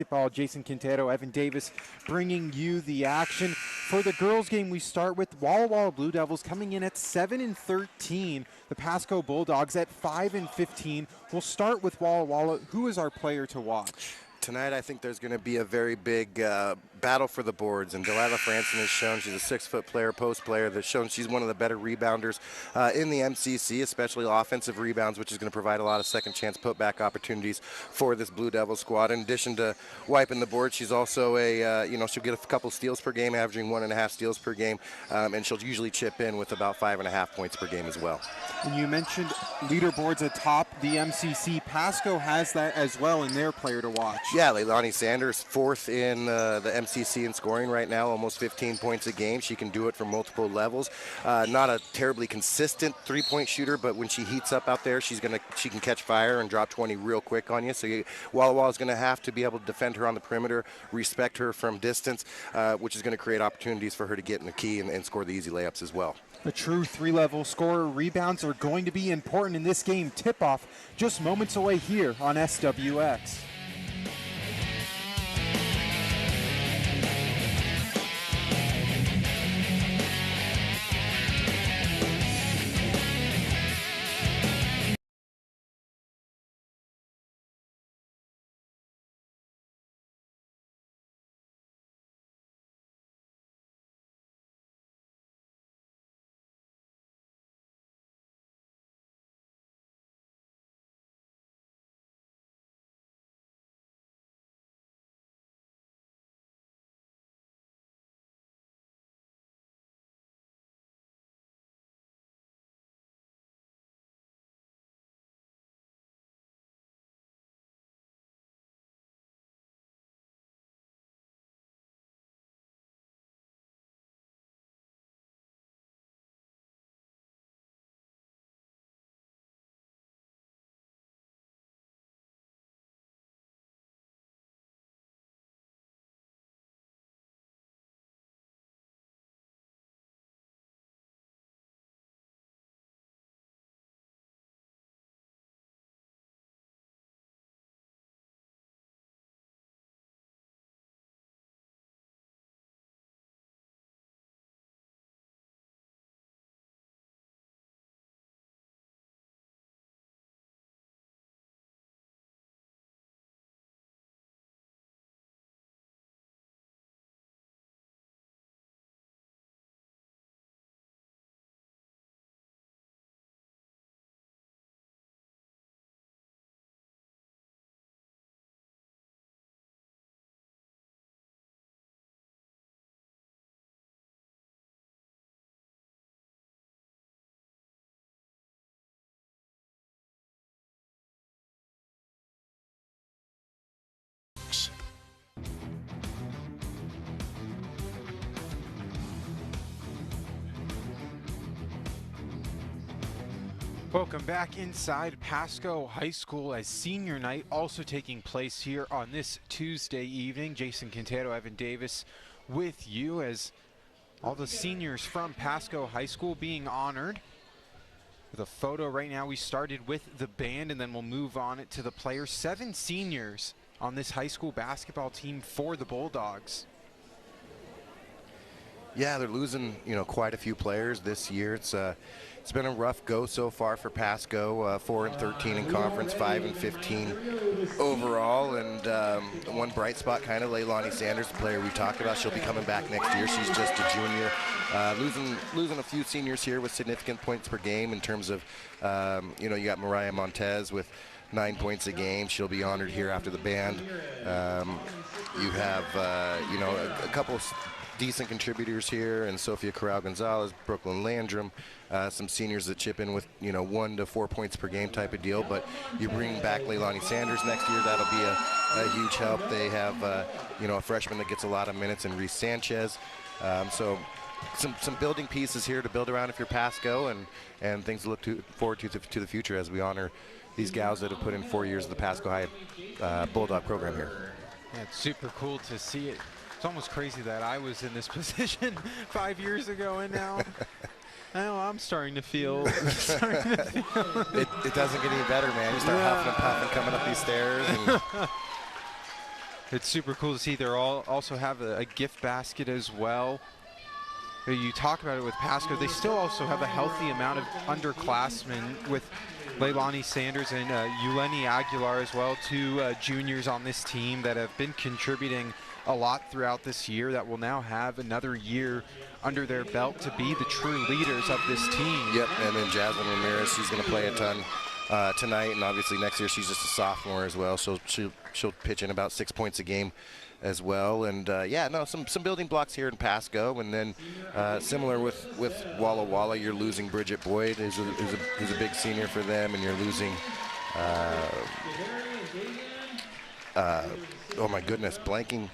Basketball. Jason Quintero, Evan Davis bringing you the action. For the girls game, we start with Walla Walla Blue Devils coming in at 7-13. The Pasco Bulldogs at 5-15. We'll start with Walla Walla. Who is our player to watch? Tonight, I think there's going to be a very big battle for the boards, and Delilah Franson has shown she's a 6-foot player, post player, that's shown she's one of the better rebounders in the MCC, especially offensive rebounds, which is going to provide a lot of second chance putback opportunities for this Blue Devil squad. In addition to wiping the board, she's also she'll get a couple steals per game, averaging 1.5 steals per game, and she'll usually chip in with about 5.5 points per game as well. And you mentioned leaderboards atop the MCC. Pasco has that as well in their player to watch. Yeah, Leilani Sanders, fourth in the MCC in scoring right now, almost 15 points a game. She can do it from multiple levels. Not a terribly consistent three-point shooter, but when she heats up out there, she can catch fire and drop 20 real quick on you. So Walla Walla's going to have to be able to defend her on the perimeter, respect her from distance, which is going to create opportunities for her to get in the key and score the easy layups as well. A true three-level scorer. Rebounds are going to be important in this game. Tip-off just moments away here on SWX. Welcome back inside Pasco High School as senior night also taking place here on this Tuesday evening. Jason Quintero, Evan Davis with you as all the seniors from Pasco High School being honored with a photo right now. We started with the band and then we'll move on it to the players. 7 seniors on this high school basketball team for the Bulldogs. Yeah, they're losing, quite a few players this year. It's been a rough go so far for Pasco. 4-13 in conference, 5-15 overall, and one bright spot, kind of Leilani Sanders, the player we talked about. She'll be coming back next year. She's just a junior. Losing a few seniors here with significant points per game in terms of, you got Mariah Montez with 9 points a game. She'll be honored here after the band. You have, a couple of decent contributors here, and Sofia Corral-Gonzalez, Brooklyn Landrum, some seniors that chip in with 1 to 4 points per game type of deal. But you bring back Leilani Sanders next year, that'll be a huge help. They have a freshman that gets a lot of minutes in Reese Sanchez. So some building pieces here to build around if you're Pasco, and things to look forward to the future as we honor these gals that have put in 4 years of the Pasco High Bulldog program here. Yeah, it's super cool to see it. It's almost crazy that I was in this position 5 years ago, and now I'm starting to feel. It doesn't get any better, man. You start huffing and puffing coming up these stairs. And It's super cool to see. They're all also have a gift basket as well. You talk about it with Pasco. They still also have a healthy amount of underclassmen with Leilani Sanders and Yuleni Aguilar as well, two juniors on this team that have been contributing a lot throughout this year that will now have another year under their belt to be the true leaders of this team. Yep, and then Jasmine Ramirez, she's going to play a ton tonight, and obviously next year she's just a sophomore as well, so she'll pitch in about 6 points a game as well. And yeah, no, some building blocks here in Pasco, and then similar with Walla Walla, you're losing Bridget Boyd, who's a big senior for them, and you're losing oh my goodness, blanking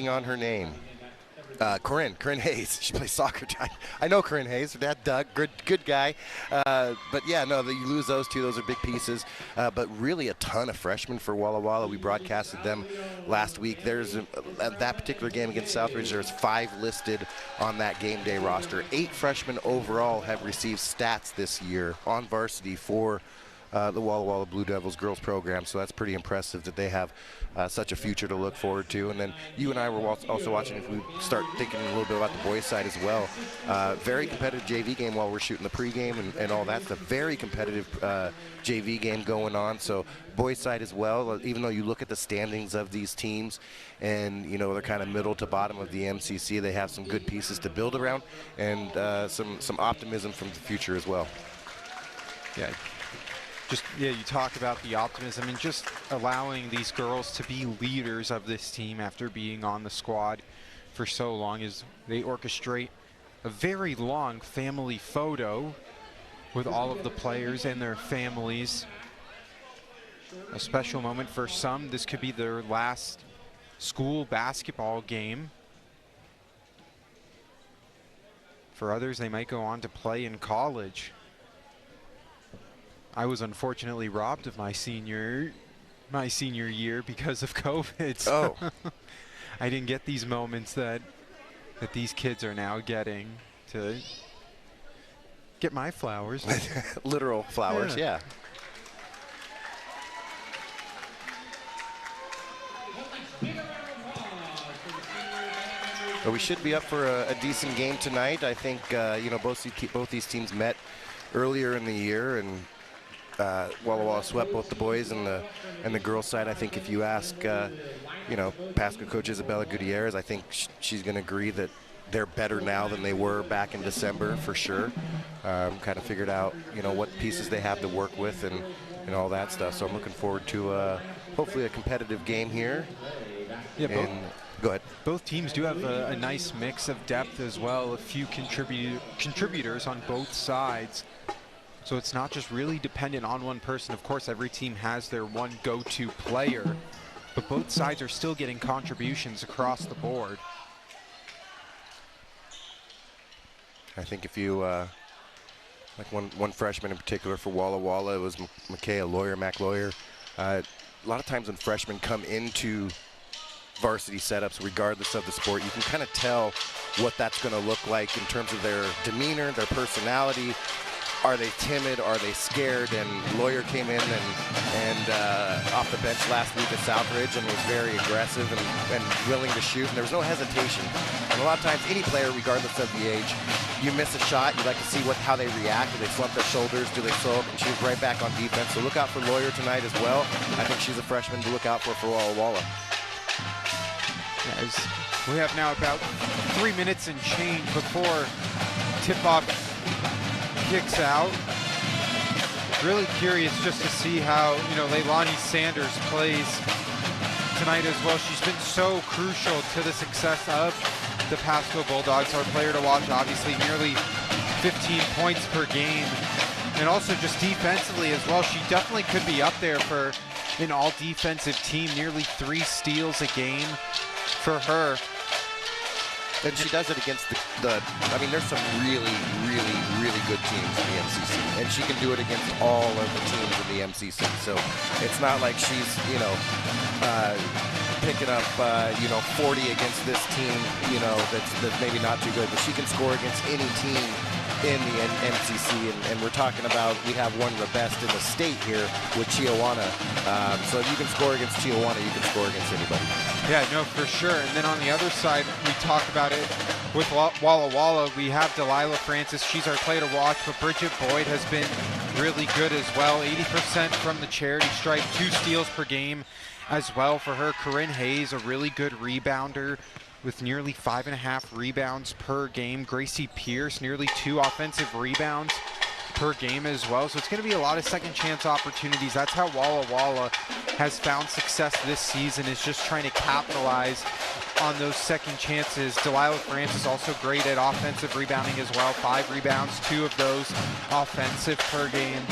on her name. Corinne Hayes. She plays soccer. I know Corinne Hayes. Her dad, Doug, good guy. But yeah, no, you lose those two. Those are big pieces. But really a ton of freshmen for Walla Walla. We broadcasted them last week. There's that particular game against Southridge, there's 5 listed on that game day roster. 8 freshmen overall have received stats this year on varsity for the Walla Walla Blue Devils girls program, so that's pretty impressive that they have such a future to look forward to. And then you and I were also watching, if we start thinking a little bit about the boys' side as well, very competitive JV game while we're shooting the pregame and all that. It's a very competitive JV game going on, so boys' side as well, even though you look at the standings of these teams and, you know, they're kind of middle to bottom of the MCC, they have some good pieces to build around and some optimism from the future as well. Yeah. You talk about the optimism and just allowing these girls to be leaders of this team after being on the squad for so long, as they orchestrate a very long family photo with all of the players and their families. A special moment for some. This could be their last school basketball game. For others, they might go on to play in college. I was unfortunately robbed of my senior year because of COVID. So Oh. I didn't get these moments that these kids are now getting to get my flowers. Literal flowers, yeah. But we should be up for a decent game tonight. I think you know, both these teams met earlier in the year, and Walla Walla swept both the boys and the girls side. I think if you ask, you know, Pasco coach Isabella Gutierrez, I think she's going to agree that they're better now than they were back in December for sure. Kind of figured out, you know, what pieces they have to work with and all that stuff. So I'm looking forward to hopefully a competitive game here. Yeah, go ahead. Both teams do have a nice mix of depth as well. A few contributors on both sides. So it's not just really dependent on one person. Of course, every team has their one go-to player, but both sides are still getting contributions across the board. I think if you, like one freshman in particular for Walla Walla, it was Mac Lawyer. A lot of times when freshmen come into varsity setups, regardless of the sport, you can kind of tell what that's going to look like in terms of their demeanor, their personality. Are they timid? Are they scared? And Lawyer came in and off the bench last week at Southridge and was very aggressive and willing to shoot, and there was no hesitation. And a lot of times, any player, regardless of the age, you miss a shot, you like to see how they react. Do they slump their shoulders? Do they slow up? And she was right back on defense. So look out for Lawyer tonight as well. I think she's a freshman to look out for Walla Walla. As we have now about 3 minutes and change before tip-off kicks out. Really curious just to see how, you know, Leilani Sanders plays tonight as well. She's been so crucial to the success of the Pasco Bulldogs. Our player to watch, obviously, nearly 15 points per game. And also just defensively as well. She definitely could be up there for an all-defensive team. Nearly 3 steals a game for her. And she does it against I mean, there's some really, really, really good teams in the MCC. And she can do it against all of the teams in the MCC. So it's not like she's, you know, picking up, you know, 40 against this team, you know, that's maybe not too good. But she can score against any team in the MCC, and we're talking about we have one of the best in the state here with Chiawana. So if you can score against Chiawana, you can score against anybody. Yeah, no, for sure. And then on the other side, we talk about it with Walla Walla. We have Delilah Francis. She's our player to watch, but Bridget Boyd has been really good as well. 80% from the charity stripe, 2 steals per game as well for her. Corinne Hayes, a really good rebounder with nearly 5.5 rebounds per game. Gracie Pierce, nearly 2 offensive rebounds per game as well. So it's going to be a lot of second chance opportunities. That's how Walla Walla has found success this season, is just trying to capitalize on those second chances. Delilah Francis also great at offensive rebounding as well. 5 rebounds, 2 of those offensive per game.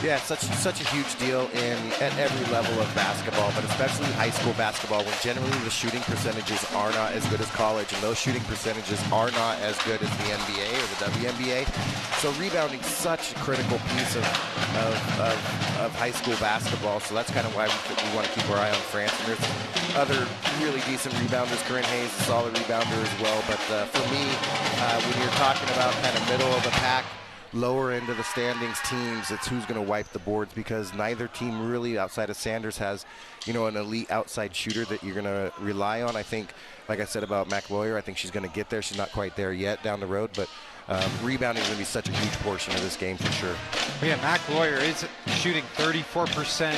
Yeah, such a huge deal at every level of basketball, but especially high school basketball, when generally the shooting percentages are not as good as college, and those shooting percentages are not as good as the NBA or the WNBA. So rebounding such a critical piece of high school basketball. So that's kind of why we want to keep our eye on France. And there's other really decent rebounders. Corinne Hayes, a solid rebounder as well. But for me, when you're talking about kind of middle of the pack, lower end of the standings teams, it's who's going to wipe the boards, because neither team really outside of Sanders has, an elite outside shooter that you're going to rely on. I think, like I said about McLawyer, I think she's going to get there. She's not quite there yet down the road, but rebounding is going to be such a huge portion of this game for sure. Yeah, McLawyer is shooting 34%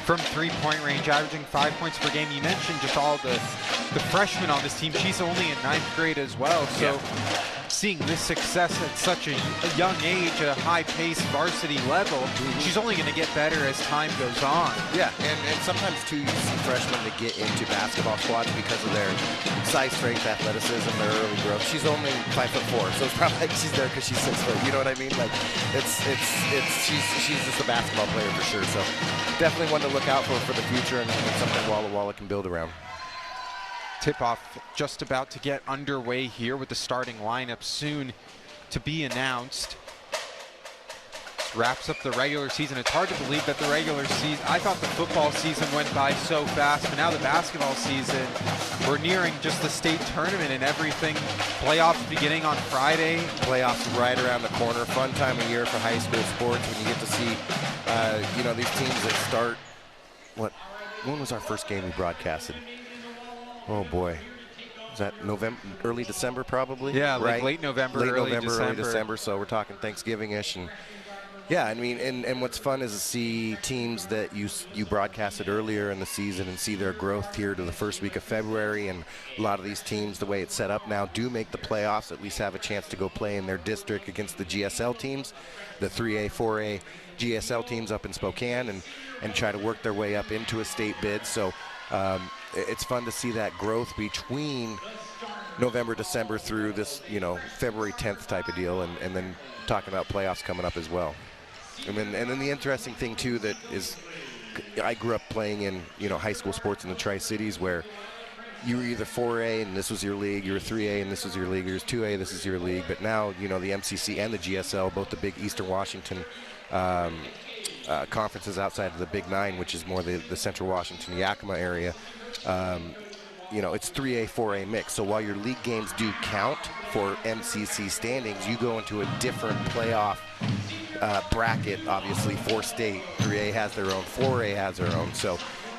from 3-point range, averaging 5 points per game. You mentioned just all the freshmen on this team. She's only in 9th grade as well, so yeah. Seeing this success at such a young age, at a high-paced varsity level, she's only going to get better as time goes on. Yeah, and sometimes, too, you see freshmen that get into basketball squads because of their size, strength, athleticism, their early growth. She's only 5'4", so it's probably like she's there because she's 6 foot. You know what I mean? Like, she's just a basketball player for sure. So definitely one to look out for the future, and something Walla Walla can build around. Tip-off just about to get underway here with the starting lineup soon to be announced. This wraps up the regular season. It's hard to believe that the regular season, I thought the football season went by so fast, but now the basketball season, we're nearing just the state tournament and everything. Playoffs beginning on Friday. Playoffs right around the corner. Fun time of year for high school sports when you get to see, these teams that start, when was our first game we broadcasted? Oh boy, is that November, early December probably? Yeah, like right? late November, early December. December. So we're talking Thanksgiving-ish, and yeah, I mean, and what's fun is to see teams that you broadcasted earlier in the season and see their growth here to the first week of February. And a lot of these teams, the way it's set up now, do make the playoffs. At least have a chance to go play in their district against the GSL teams, the 3A, 4A GSL teams up in Spokane, and try to work their way up into a state bid. So. It's fun to see that growth between November, December through this, February 10th type of deal, and then talking about playoffs coming up as well. And then the interesting thing too that is, I grew up playing in high school sports in the Tri-Cities where you were either 4A and this was your league, you were 3A and this was your league, you were 2A, this is your league. But now the MCC and the GSL, both the big Eastern Washington conferences outside of the Big Nine, which is more the Central Washington, Yakima area. It's 3A, 4A mix. So while your league games do count for MCC standings, you go into a different playoff bracket, obviously, for state. 3A has their own, 4A has their own. So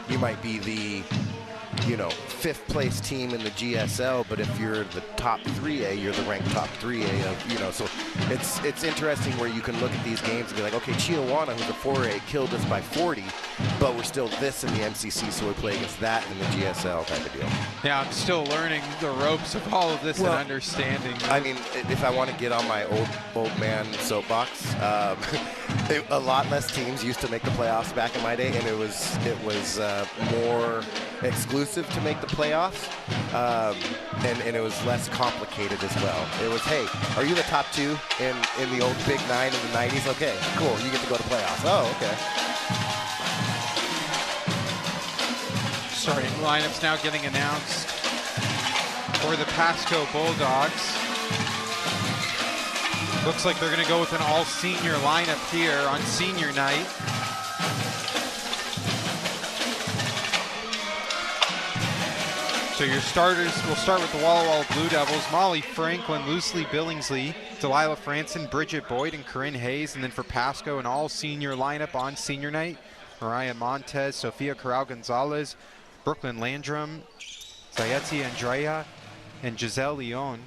you might be the, 5th place team in the GSL, but if you're the top 3A, you're the ranked top 3A of, so it's interesting where you can look at these games and be like, okay, Chiawana, who's a 4A, killed us by 40, but we're still this in the MCC, so we play against that in the GSL type of deal. Yeah, I'm still learning the ropes of all of this and understanding. I mean, if I want to get on my old man soapbox, a lot less teams used to make the playoffs back in my day, and it was more exclusive to make the playoffs, and it was less complicated as well. It was, hey, are you the top 2 in the old Big Nine in the 90s? Okay, cool, you get to go to playoffs. Oh, okay. Starting lineups now getting announced for the Pasco Bulldogs. Looks like they're going to go with an all-senior lineup here on senior night. So your starters, we'll start with the Walla Blue Devils. Molly Franklin, Lucy Billingsley, Delilah Franson, Bridget Boyd, and Corinne Hayes. And then for Pasco, an all-senior lineup on senior night. Mariah Montez, Sofia Corral-Gonzalez, Brooklyn Landrum, Zayetzi Andrea, and Giselle Leon.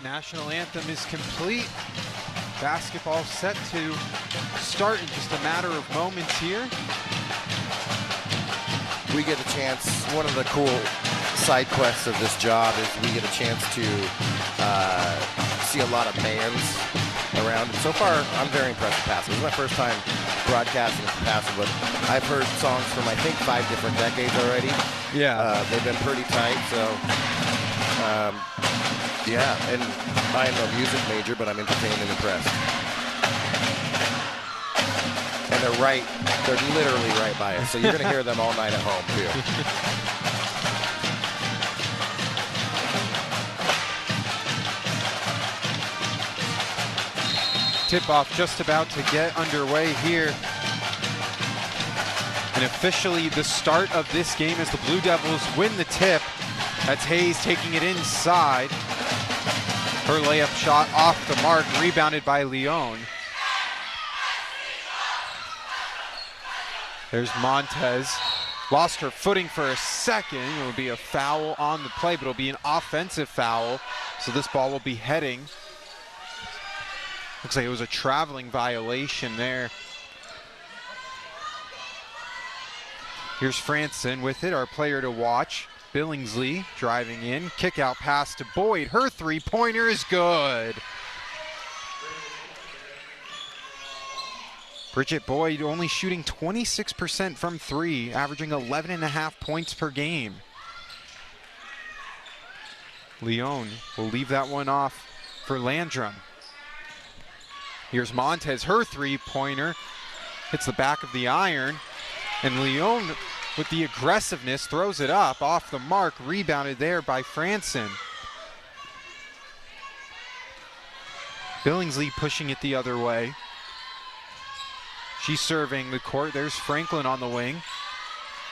National anthem is complete. Basketball set to start in just a matter of moments here. We get a chance, one of the cool side quests of this job is we get a chance to see a lot of bands around. And so far, I'm very impressed with Pasco. This is my first time broadcasting for Pasco, but I've heard songs from, I think, 5 different decades already. Yeah. They've been pretty tight, so yeah, and I'm a music major, but I'm entertained and impressed. And they're literally right by us, so you're going to hear them all night at home, too. Tip-off just about to get underway here. And officially the start of this game as the Blue Devils win the tip. That's Hayes taking it inside. Her layup shot off the mark, rebounded by Leon. There's Montez. Lost her footing for a second. It will be a foul on the play, but it'll be an offensive foul. So this ball will be heading. Looks like it was a traveling violation there. Here's Franson with it, our player to watch. Billingsley driving in, kick out pass to Boyd. Her three-pointer is good. Bridget Boyd only shooting 26% from 3, averaging 11.5 points per game. Leon will leave that one off for Landrum. Here's Montez, her three-pointer. Hits the back of the iron. And Leon, with the aggressiveness, throws it up off the mark, rebounded there by Franson. Billingsley pushing it the other way. She's serving the court. There's Franklin on the wing.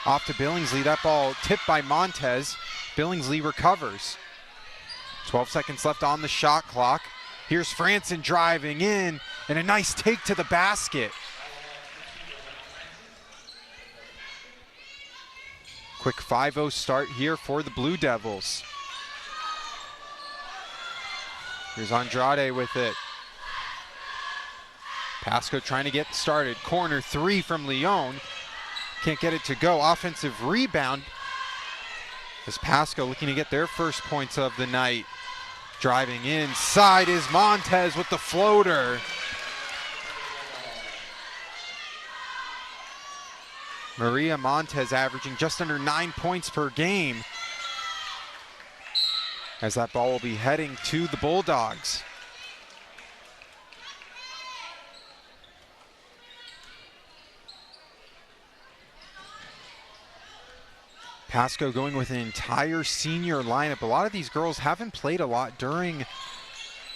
Off to Billingsley. That ball tipped by Montez. Billingsley recovers. 12 seconds left on the shot clock. Here's Franson driving in, and a nice take to the basket. Quick 5-0 start here for the Blue Devils. Here's Andrade with it. Pasco trying to get started. Corner 3 from Leon. Can't get it to go. Offensive rebound as Pasco looking to get their first points of the night. Driving inside is Montez with the floater. Maria Montez averaging just under 9 points per game. As that ball will be heading to the Bulldogs. Pasco going with an entire senior lineup. A lot of these girls haven't played a lot during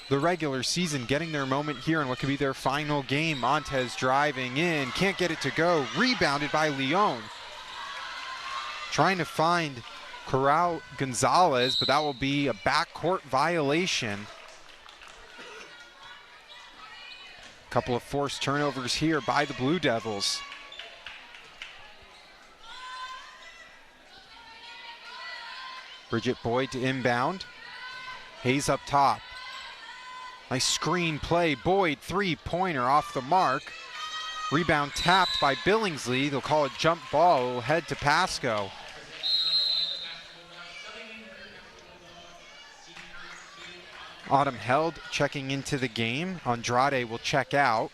the regular season, getting their moment here in what could be their final game. Montez driving in, can't get it to go. Rebounded by Leon. Trying to find Corral Gonzalez, but that will be a backcourt violation. Couple of forced turnovers here by the Blue Devils. Bridget Boyd to inbound. Hayes up top. Nice screen play. Boyd, three-pointer off the mark. Rebound tapped by Billingsley. They'll call it jump ball. It'll head to Pasco. Autumn Held checking into the game. Andrade will check out.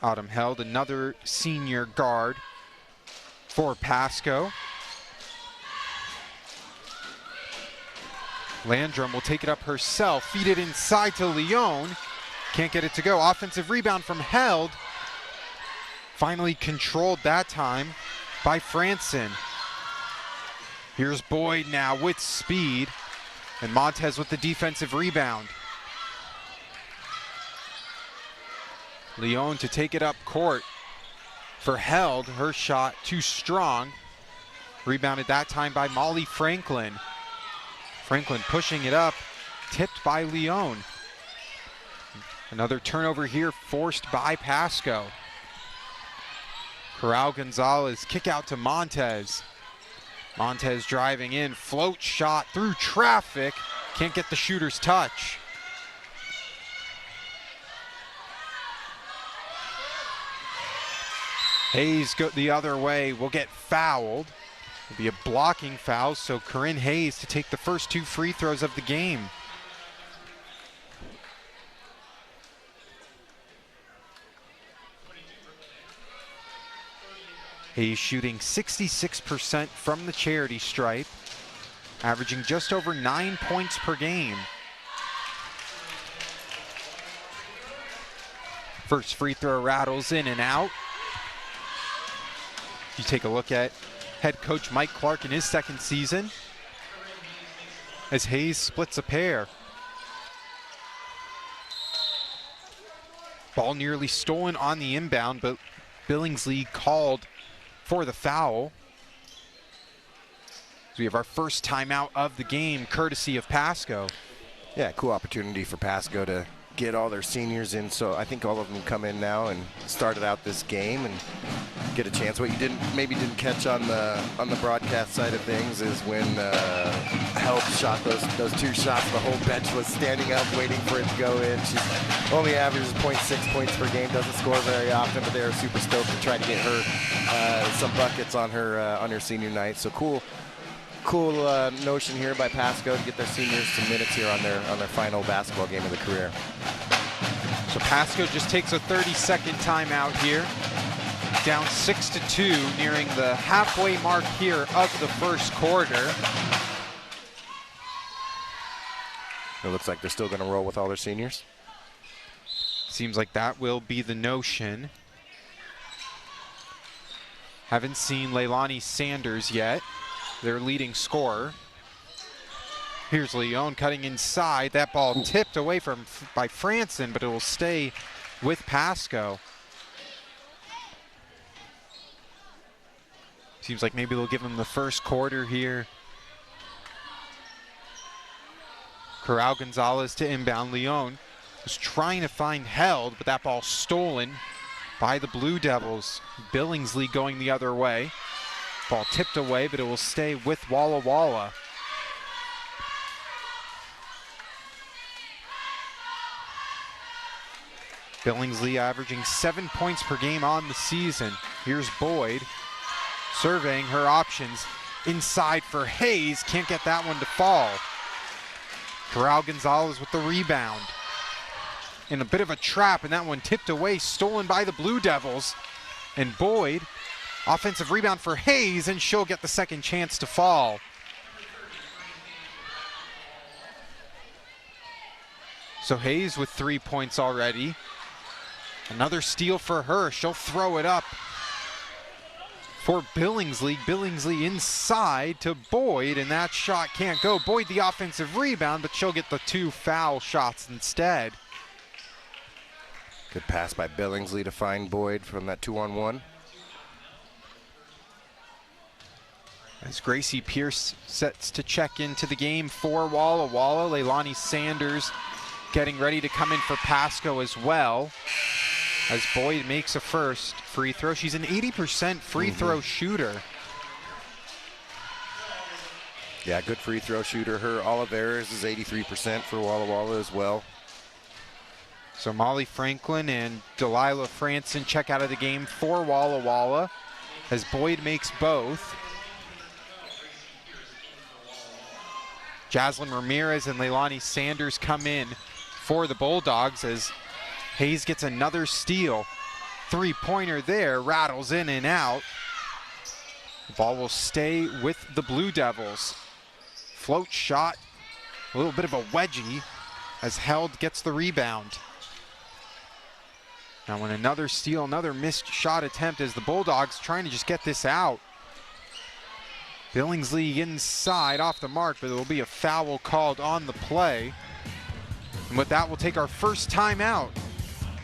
Autumn Held, another senior guard for Pasco. Landrum will take it up herself, feed it inside to Leon. Can't get it to go. Offensive rebound from Held. Finally controlled that time by Franson. Here's Boyd now with speed, and Montez with the defensive rebound. Leon to take it up court for Held. Her shot too strong. Rebounded that time by Molly Franklin. Franklin pushing it up, tipped by Leon. Another turnover here forced by Pasco. Corral Gonzalez kick out to Montez. Montez driving in, float shot through traffic. Can't get the shooter's touch. Hayes go the other way, will get fouled. It'll be a blocking foul, so Corinne Hayes to take the first two free throws of the game. Hayes shooting 66% from the charity stripe, averaging just over 9 points per game. First free throw rattles in and out. You take a look at head coach Mike Clark in his second season as Hayes splits a pair. Ball nearly stolen on the inbound, but Billingsley called for the foul. So we have our first timeout of the game, courtesy of Pasco. Yeah, cool opportunity for Pasco to get all their seniors in. So I think all of them come in now and started out this game and get a chance. What you maybe didn't catch on the broadcast side of things is when Held shot those two shots, the whole bench was standing up waiting for it to go in. She only averages 0.6 points per game, doesn't score very often, but they were super stoked to try to get her some buckets on her senior night. So cool notion here by Pasco to get their seniors some minutes here on their final basketball game of the career. So Pasco just takes a 30-second timeout here. Down 6-2, nearing the halfway mark here of the first quarter. It looks like they're still going to roll with all their seniors. Seems like that will be the notion. Haven't seen Leilani Sanders yet, their leading scorer. Here's Leon cutting inside. That ball tipped away by Franson, but it will stay with Pasco. Seems like maybe they'll give him the first quarter here. Corral Gonzalez to inbound. Leon was trying to find Held, but that ball stolen by the Blue Devils. Billingsley going the other way. Ball tipped away, but it will stay with Walla Walla. Billingsley averaging 7 points per game on the season. Here's Boyd surveying her options. Inside for Hayes, can't get that one to fall. Corral Gonzalez with the rebound. In a bit of a trap, and that one tipped away, stolen by the Blue Devils. And Boyd, offensive rebound for Hayes, and she'll get the second chance to fall. So Hayes with 3 points already. Another steal for her, she'll throw it up. for Billingsley. Billingsley inside to Boyd, and that shot can't go. Boyd the offensive rebound, but she'll get the 2 foul shots instead. Good pass by Billingsley to find Boyd from that 2-on-1. As Gracie Pierce sets to check into the game for Walla Walla. Leilani Sanders getting ready to come in for Pasco as well. As Boyd makes a first free throw. She's an 80% free throw shooter. Yeah, good free throw shooter. Her Oliveras is 83% for Walla Walla as well. So Molly Franklin and Delilah Franson check out of the game for Walla Walla as Boyd makes both. Jaslyn Ramirez and Leilani Sanders come in for the Bulldogs as Hayes gets another steal. 3-pointer there, rattles in and out. The ball will stay with the Blue Devils. Float shot, a little bit of a wedgie as Held gets the rebound. Now when another steal, another missed shot attempt as the Bulldogs trying to just get this out. Billingsley inside off the mark, but there will be a foul called on the play. And with that, we'll take our first timeout.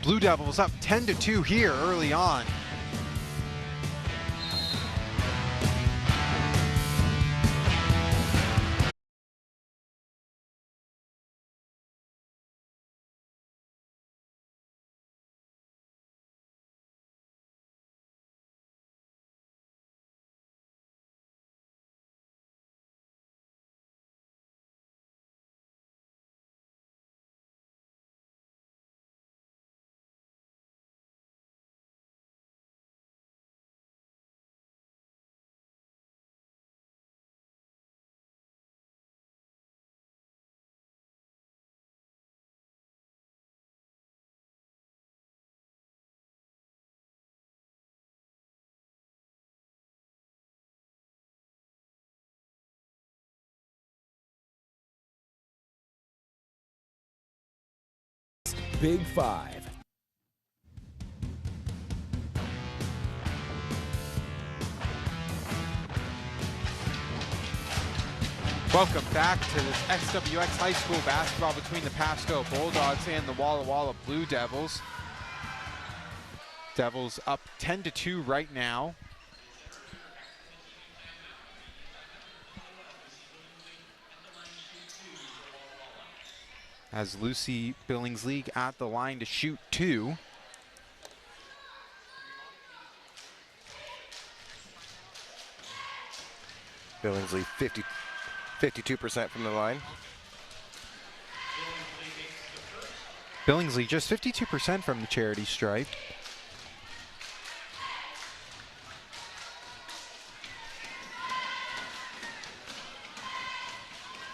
Blue Devils up 10-2 here early on. Big Five. Welcome back to this SWX High School basketball between the Pasco Bulldogs and the Walla Walla Blue Devils. Devils up 10-2 right now. As Lucy Billingsley at the line to shoot 2. Billingsley 52% from the line. Billingsley just 52% from the charity stripe.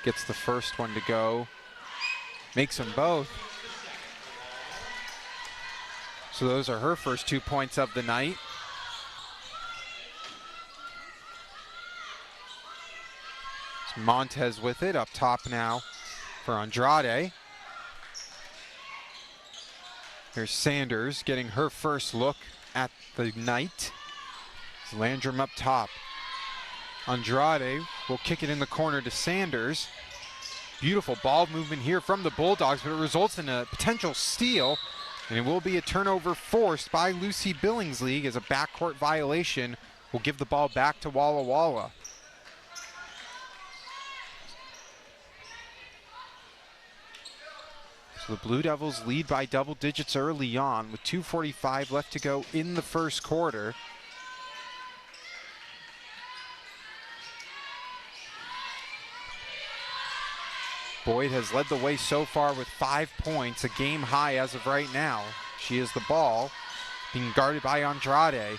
Gets the first one to go. Makes them both. So those are her first 2 points of the night. It's Montez with it up top now for Andrade. Here's Sanders getting her first look at the night. It's Landrum up top. Andrade will kick it in the corner to Sanders. Beautiful ball movement here from the Bulldogs, but it results in a potential steal, and it will be a turnover forced by Lucy Billingsley as a backcourt violation will give the ball back to Walla Walla. So the Blue Devils lead by double digits early on with 2:45 left to go in the first quarter. Boyd has led the way so far with 5 points, a game high as of right now. She has the ball, being guarded by Andrade.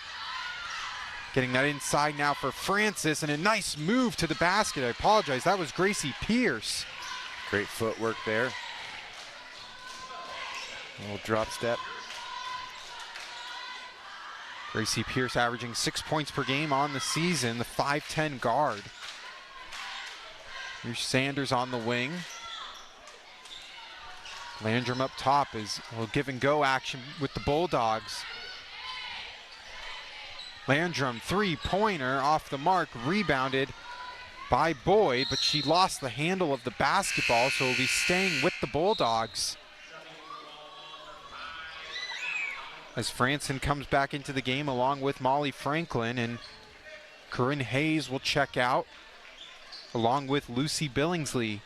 Getting that inside now for Francis, and a nice move to the basket. I apologize, that was Gracie Pierce. Great footwork there. A little drop step. Gracie Pierce averaging 6 points per game on the season, the 5'10 guard. Here's Sanders on the wing. Landrum up top is a little give and go action with the Bulldogs. Landrum three-pointer off the mark, rebounded by Boyd, but she lost the handle of the basketball, so will be staying with the Bulldogs. As Franson comes back into the game along with Molly Franklin, and Corinne Hayes will check out along with Lucy Billingsley.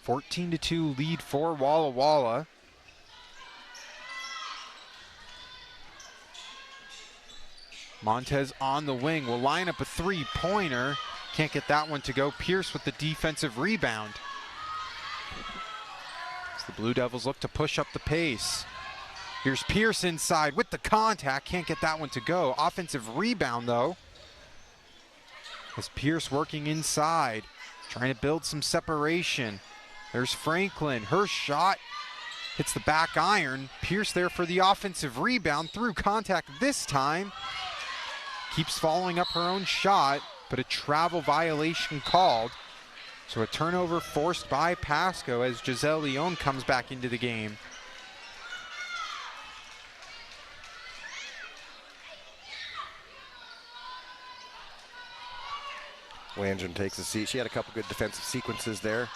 14-2 lead for Walla Walla. Montez on the wing will line up a three-pointer. Can't get that one to go. Pierce with the defensive rebound. As the Blue Devils look to push up the pace. Here's Pierce inside with the contact. Can't get that one to go. Offensive rebound though. As Pierce working inside, trying to build some separation. There's Franklin. Her shot hits the back iron. Pierce there for the offensive rebound through contact this time. Keeps following up her own shot, but a travel violation called. So a turnover forced by Pasco as Giselle Leon comes back into the game. Landrum takes a seat. She had a couple good defensive sequences there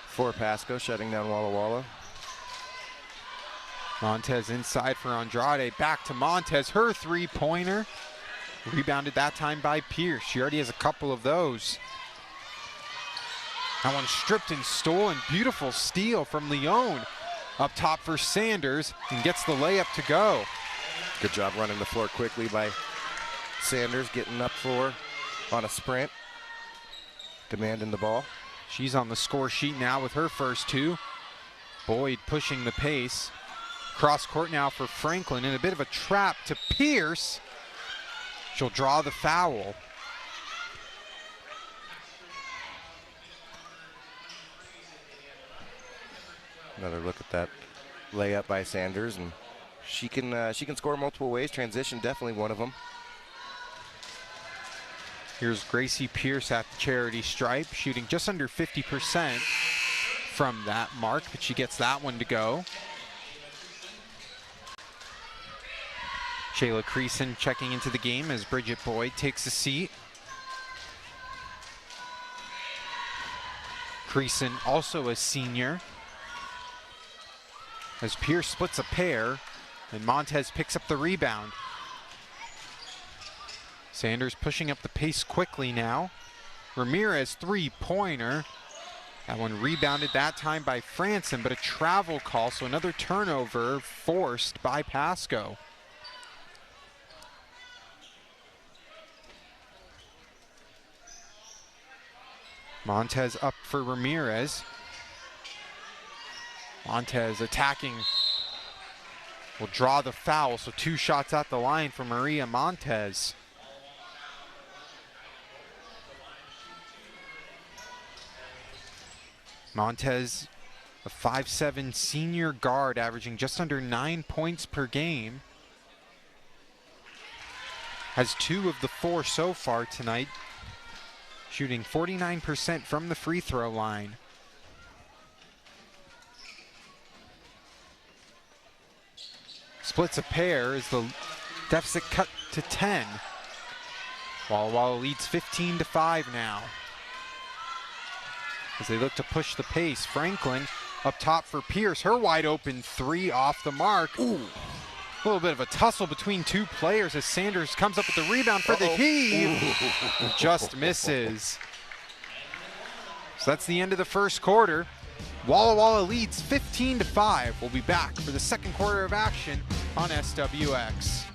for Pasco, shutting down Walla Walla. Montez inside for Andrade. Back to Montez. Her three-pointer. Rebounded that time by Pierce. She already has a couple of those. That one stripped and stolen. Beautiful steal from Leon. Up top for Sanders and gets the layup to go. Good job running the floor quickly by Sanders, getting up floor on a sprint, demanding the ball. She's on the score sheet now with her first two. Boyd pushing the pace. Cross court now for Franklin, and a bit of a trap to Pierce. She'll draw the foul. Another look at that layup by Sanders, and she can score multiple ways. Transition definitely one of them. Here's Gracie Pierce at the charity stripe, shooting just under 50% from that mark, but she gets that one to go. Shayla Creason checking into the game as Bridget Boyd takes a seat. Creason also a senior. As Pierce splits a pair, and Montez picks up the rebound. Sanders pushing up the pace quickly now. Ramirez three-pointer. That one rebounded that time by Franson, but a travel call, so another turnover forced by Pasco. Montez up for Ramirez. Montez attacking. Will draw the foul, so two shots at the line for Maria Montez. Montez, a 5'7" senior guard, averaging just under 9 points per game. Has 2 of the 4 so far tonight, shooting 49% from the free throw line. Splits a pair as the deficit cut to 10. Walla leads 15-5 now. As they look to push the pace, Franklin up top for Pierce. Her wide open three off the mark. Ooh. A little bit of a tussle between two players as Sanders comes up with the rebound for the heave. Just misses. So that's the end of the first quarter. Walla leads 15-5. We'll be back for the second quarter of action on SWX.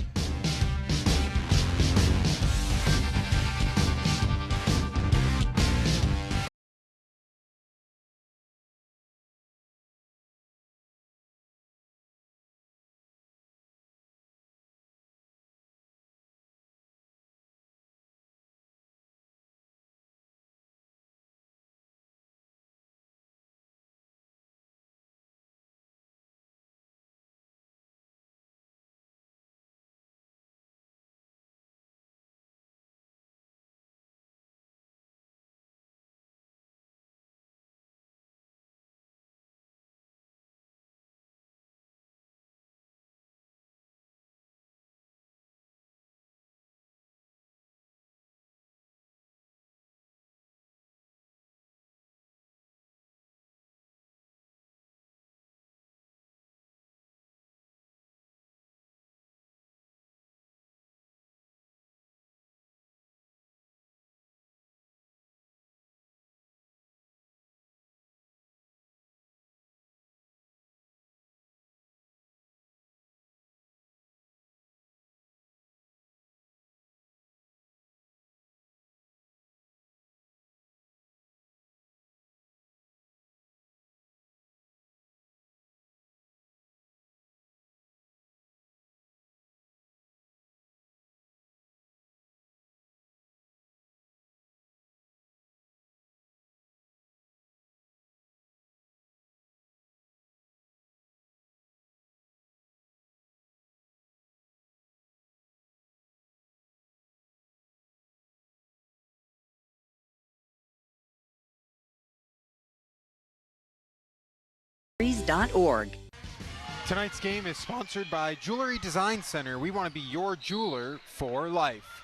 Tonight's game is sponsored by Jewelry Design Center. We want to be your jeweler for life.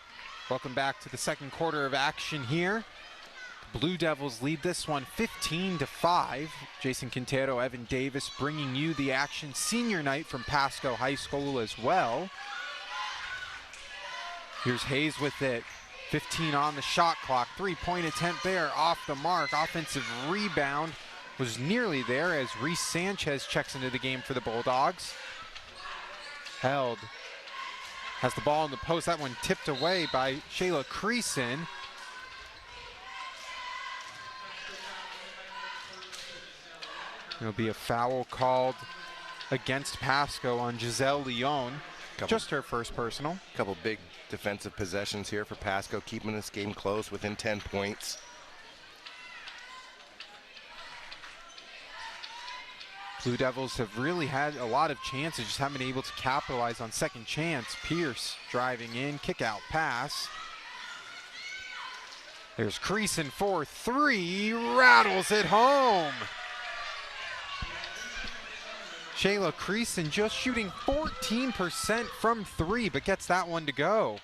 Welcome back to the second quarter of action here. Blue Devils lead this one 15-5. Jason Quintero, Evan Davis bringing you the action. Senior night from Pasco High School as well. Here's Hayes with it. 15 on the shot clock. Three-point attempt there, off the mark. Offensive rebound was nearly there as Reese Sanchez checks into the game for the Bulldogs. Held. Has the ball in the post. That one tipped away by Shayla Creason. There'll be a foul called against Pasco on Giselle Leon. Just her first personal. Couple big defensive possessions here for Pasco, keeping this game close within 10 points. Blue Devils have really had a lot of chances, just haven't been able to capitalize on second chance. Pierce driving in, kick out pass. There's Creason for three, rattles it home. Shayla Creason just shooting 14% from three, but gets that one to go.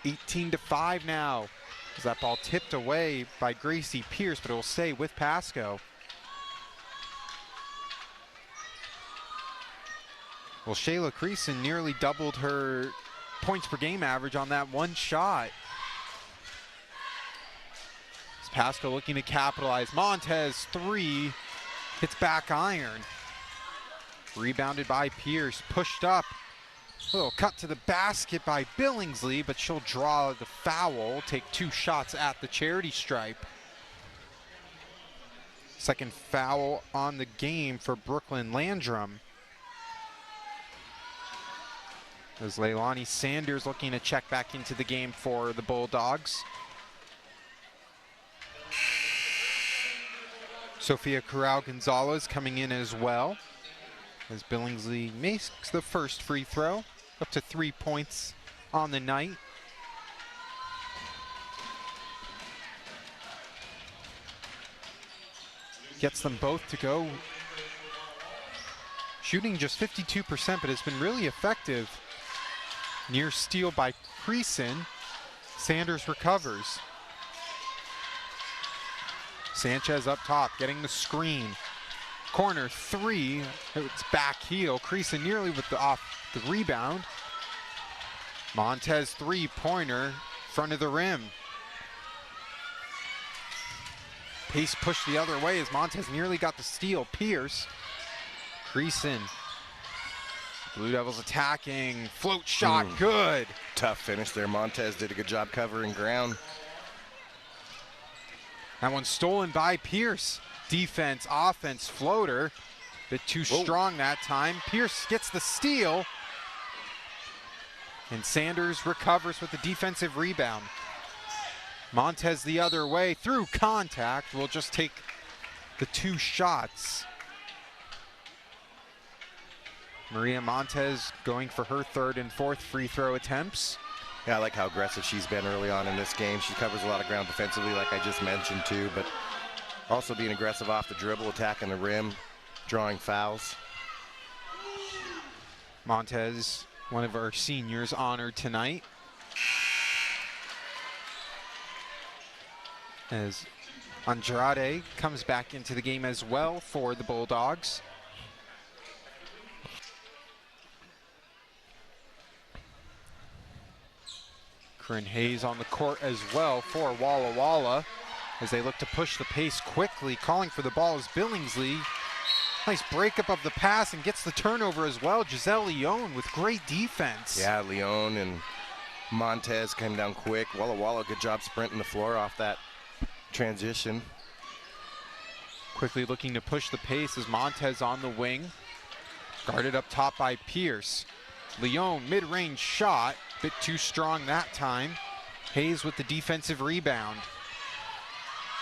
18-5 now. As that ball tipped away by Gracie Pierce, but it will stay with Pasco. Well, Shayla Creason nearly doubled her points per game average on that one shot. As Pasco looking to capitalize. Montez, three, hits back iron. Rebounded by Pierce, pushed up. A little cut to the basket by Billingsley, but she'll draw the foul, take two shots at the charity stripe. Second foul on the game for Brooklyn Landrum. As Leilani Sanders looking to check back into the game for the Bulldogs. Sofia Corral-Gonzalez coming in as well, as Billingsley makes the first free throw, up to 3 points on the night. Gets them both to go. Shooting just 52%, but it's been really effective. Near steal by Creason. Sanders recovers. Sanchez up top, getting the screen. Corner three, it's back heel. Creason nearly with the rebound. Montez three-pointer, front of the rim. Pace pushed the other way as Montez nearly got the steal. Pierce, Creason. Blue Devils attacking, float shot, good. Tough finish there. Montez did a good job covering ground. That one stolen by Pierce. Defense, offense, floater. Bit too strong that time. Pierce gets the steal. And Sanders recovers with the defensive rebound. Montez the other way through contact. Will just take the two shots. Maria Montez going for her third and fourth free throw attempts. Yeah, I like how aggressive she's been early on in this game. She covers a lot of ground defensively, like I just mentioned too, but also being aggressive off the dribble, attacking the rim, drawing fouls. Montez, one of our seniors, honored tonight. As Andrade comes back into the game as well for the Bulldogs. Corinne Hayes on the court as well for Walla Walla as they look to push the pace quickly. Calling for the ball is Billingsley. Nice breakup of the pass and gets the turnover as well. Giselle Leon with great defense. Yeah, Leon and Montez came down quick. Walla Walla, good job sprinting the floor off that transition. Quickly looking to push the pace as Montez on the wing. Guarded up top by Pierce. Leon, mid-range shot. Bit too strong that time. Hayes with the defensive rebound.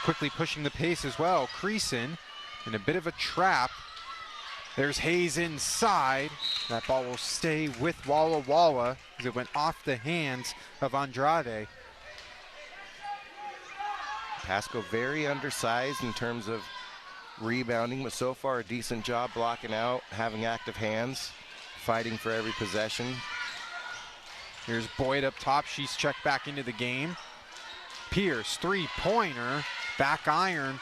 Quickly pushing the pace as well. Creason in a bit of a trap. There's Hayes inside. That ball will stay with Walla Walla as it went off the hands of Andrade. Pasco very undersized in terms of rebounding, but so far a decent job blocking out, having active hands, fighting for every possession. Here's Boyd up top. She's checked back into the game. Pierce, three-pointer, back iron,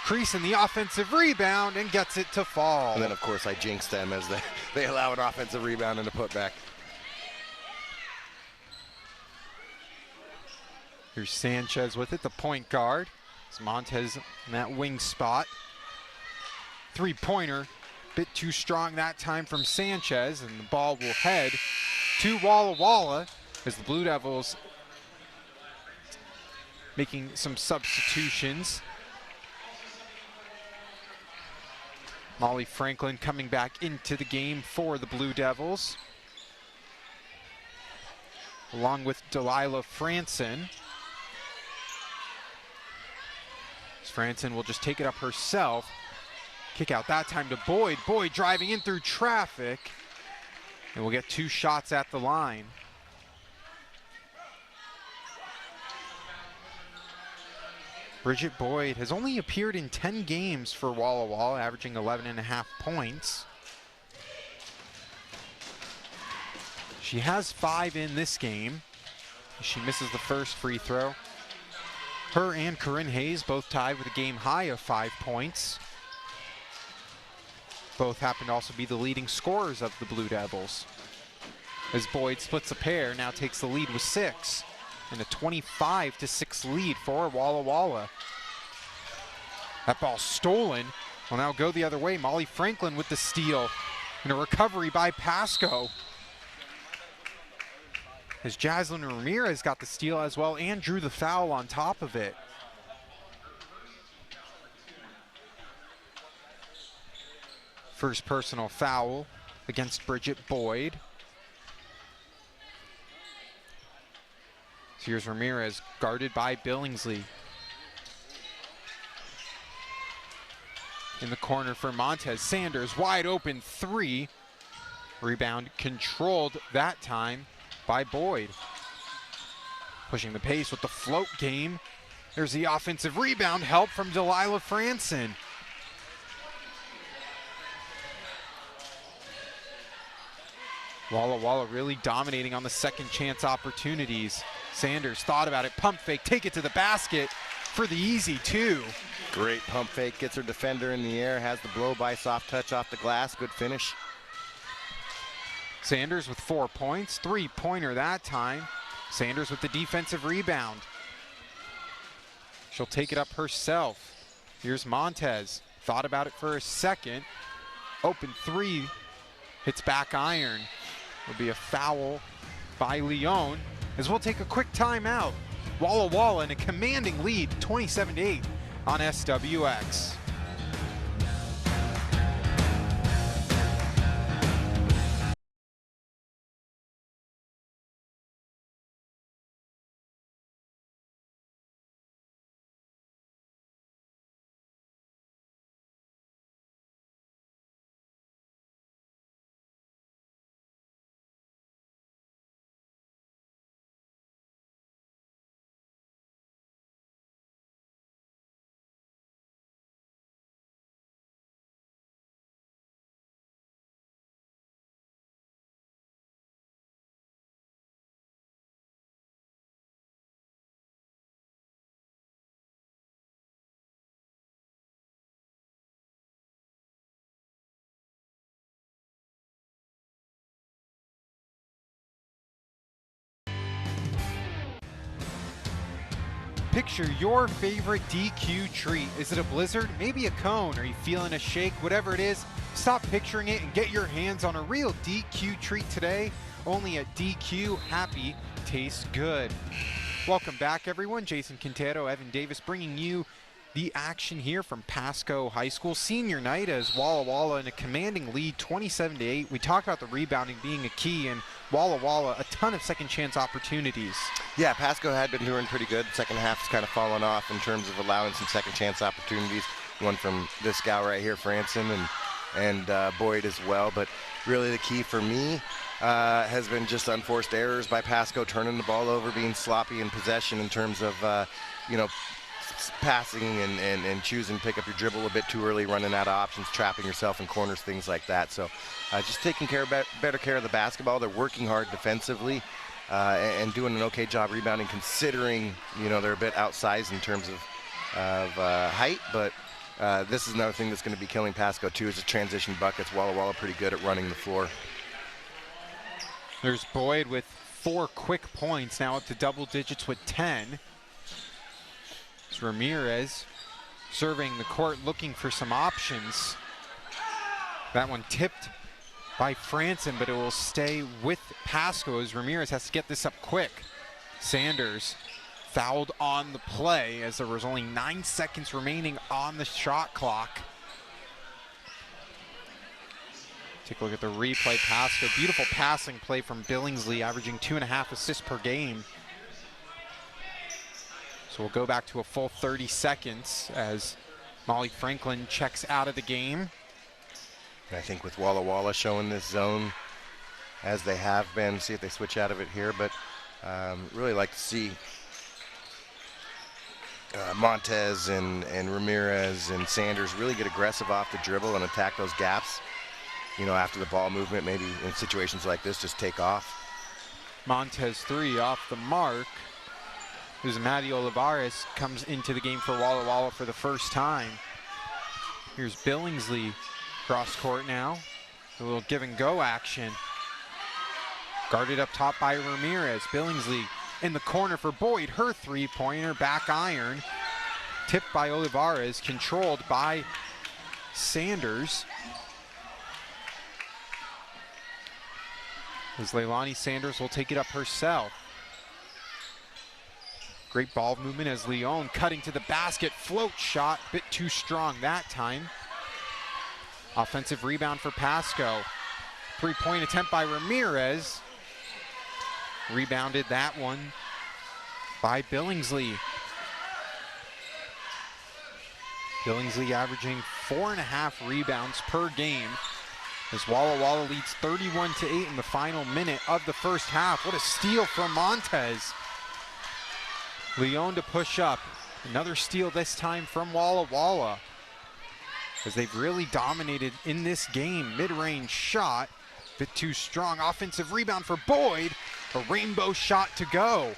creasing the offensive rebound and gets it to fall. And then, of course, I jinxed them as they allow an offensive rebound and a putback. Here's Sanchez with it, the point guard. It's Montez in that wing spot. Three-pointer, bit too strong that time from Sanchez, and the ball will head to Walla as the Blue Devils making some substitutions. Molly Franklin coming back into the game for the Blue Devils, along with Delilah Franson. Franson will just take it up herself. Kick out that time to Boyd. Boyd driving in through traffic. And we'll get 2 shots at the line. Bridget Boyd has only appeared in 10 games for Walla Walla, averaging 11.5 points. She has 5 in this game. She misses the first free throw. Her and Corinne Hayes both tied with a game high of 5 points. Both happen to also be the leading scorers of the Blue Devils. As Boyd splits a pair, now takes the lead with 6. And a 25-6 lead for Walla Walla. That ball stolen. Will now go the other way. Molly Franklin with the steal. And a recovery by Pasco. As Jaslyn Ramirez got the steal as well and drew the foul on top of it. First personal foul against Bridget Boyd. So here's Ramirez guarded by Billingsley. In the corner for Montez. Sanders wide open 3. Rebound controlled that time by Boyd. Pushing the pace with the float game. There's the offensive rebound, help from Delilah Franson. Walla Walla really dominating on the second chance opportunities. Sanders thought about it, pump fake, take it to the basket for the easy 2. Great pump fake, gets her defender in the air, has the blow by, soft touch off the glass, good finish. Sanders with 4 points, 3-pointer that time. Sanders with the defensive rebound. She'll take it up herself. Here's Montez, thought about it for a second. Open 3, hits back iron. Will be a foul by Leon, as we'll take a quick timeout. Walla Walla in a commanding lead, 27-8 on SWX. Picture your favorite DQ treat. Is it a blizzard? Maybe a cone? Are you feeling a shake? Whatever it is, stop picturing it and get your hands on a real DQ treat today. Only at DQ, happy tastes good. Welcome back, everyone. Jason Quintero, Evan Davis bringing you the action here from Pasco High School. Senior night as Walla Walla in a commanding lead, 27-8. We talked about the rebounding being a key, and Walla Walla a ton of second chance opportunities. Yeah, Pasco had been doing pretty good. Second half has kind of fallen off in terms of allowing some second chance opportunities. One from this gal right here, Franson, and Boyd as well. But really the key for me has been just unforced errors by Pasco, turning the ball over, being sloppy in possession in terms of, passing and choosing to pick up your dribble a bit too early, running out of options, trapping yourself in corners, things like that. So just taking better care of the basketball. They're working hard defensively and doing an okay job rebounding, considering, you know, they're a bit outsized in terms of height. But this is another thing that's going to be killing Pasco too, is the transition buckets. Walla pretty good at running the floor. There's Boyd with 4 quick points, now up to double digits with 10. It's Ramirez surveying the court, looking for some options. That one tipped by Franson, but it will stay with Pasco as Ramirez has to get this up quick. Sanders fouled on the play as there was only 9 seconds remaining on the shot clock. Take a look at the replay. Pasco, beautiful passing play from Billingsley, averaging 2.5 assists per game. So we'll go back to a full 30 seconds as Molly Franklin checks out of the game. And I think with Walla showing this zone as they have been, see if they switch out of it here, but really like to see Montez and Ramirez and Sanders really get aggressive off the dribble and attack those gaps. You know, after the ball movement, maybe in situations like this, just take off. Montez 3 off the mark. There's Matty Olivares comes into the game for Walla for the first time. Here's Billingsley cross court now. A little give and go action. Guarded up top by Ramirez. Billingsley in the corner for Boyd. Her 3-pointer, back iron. Tipped by Olivares, controlled by Sanders. As Leilani Sanders will take it up herself. Great ball movement as Leon cutting to the basket. Float shot, a bit too strong that time. Offensive rebound for Pasco. 3-point attempt by Ramirez. Rebounded that one by Billingsley. Billingsley averaging 4.5 rebounds per game. As Walla leads 31-8 in the final minute of the first half. What a steal from Montez. Leon to push up. Another steal this time from Walla. As they've really dominated in this game. Mid-range shot, a bit too strong. Offensive rebound for Boyd. A rainbow shot to go.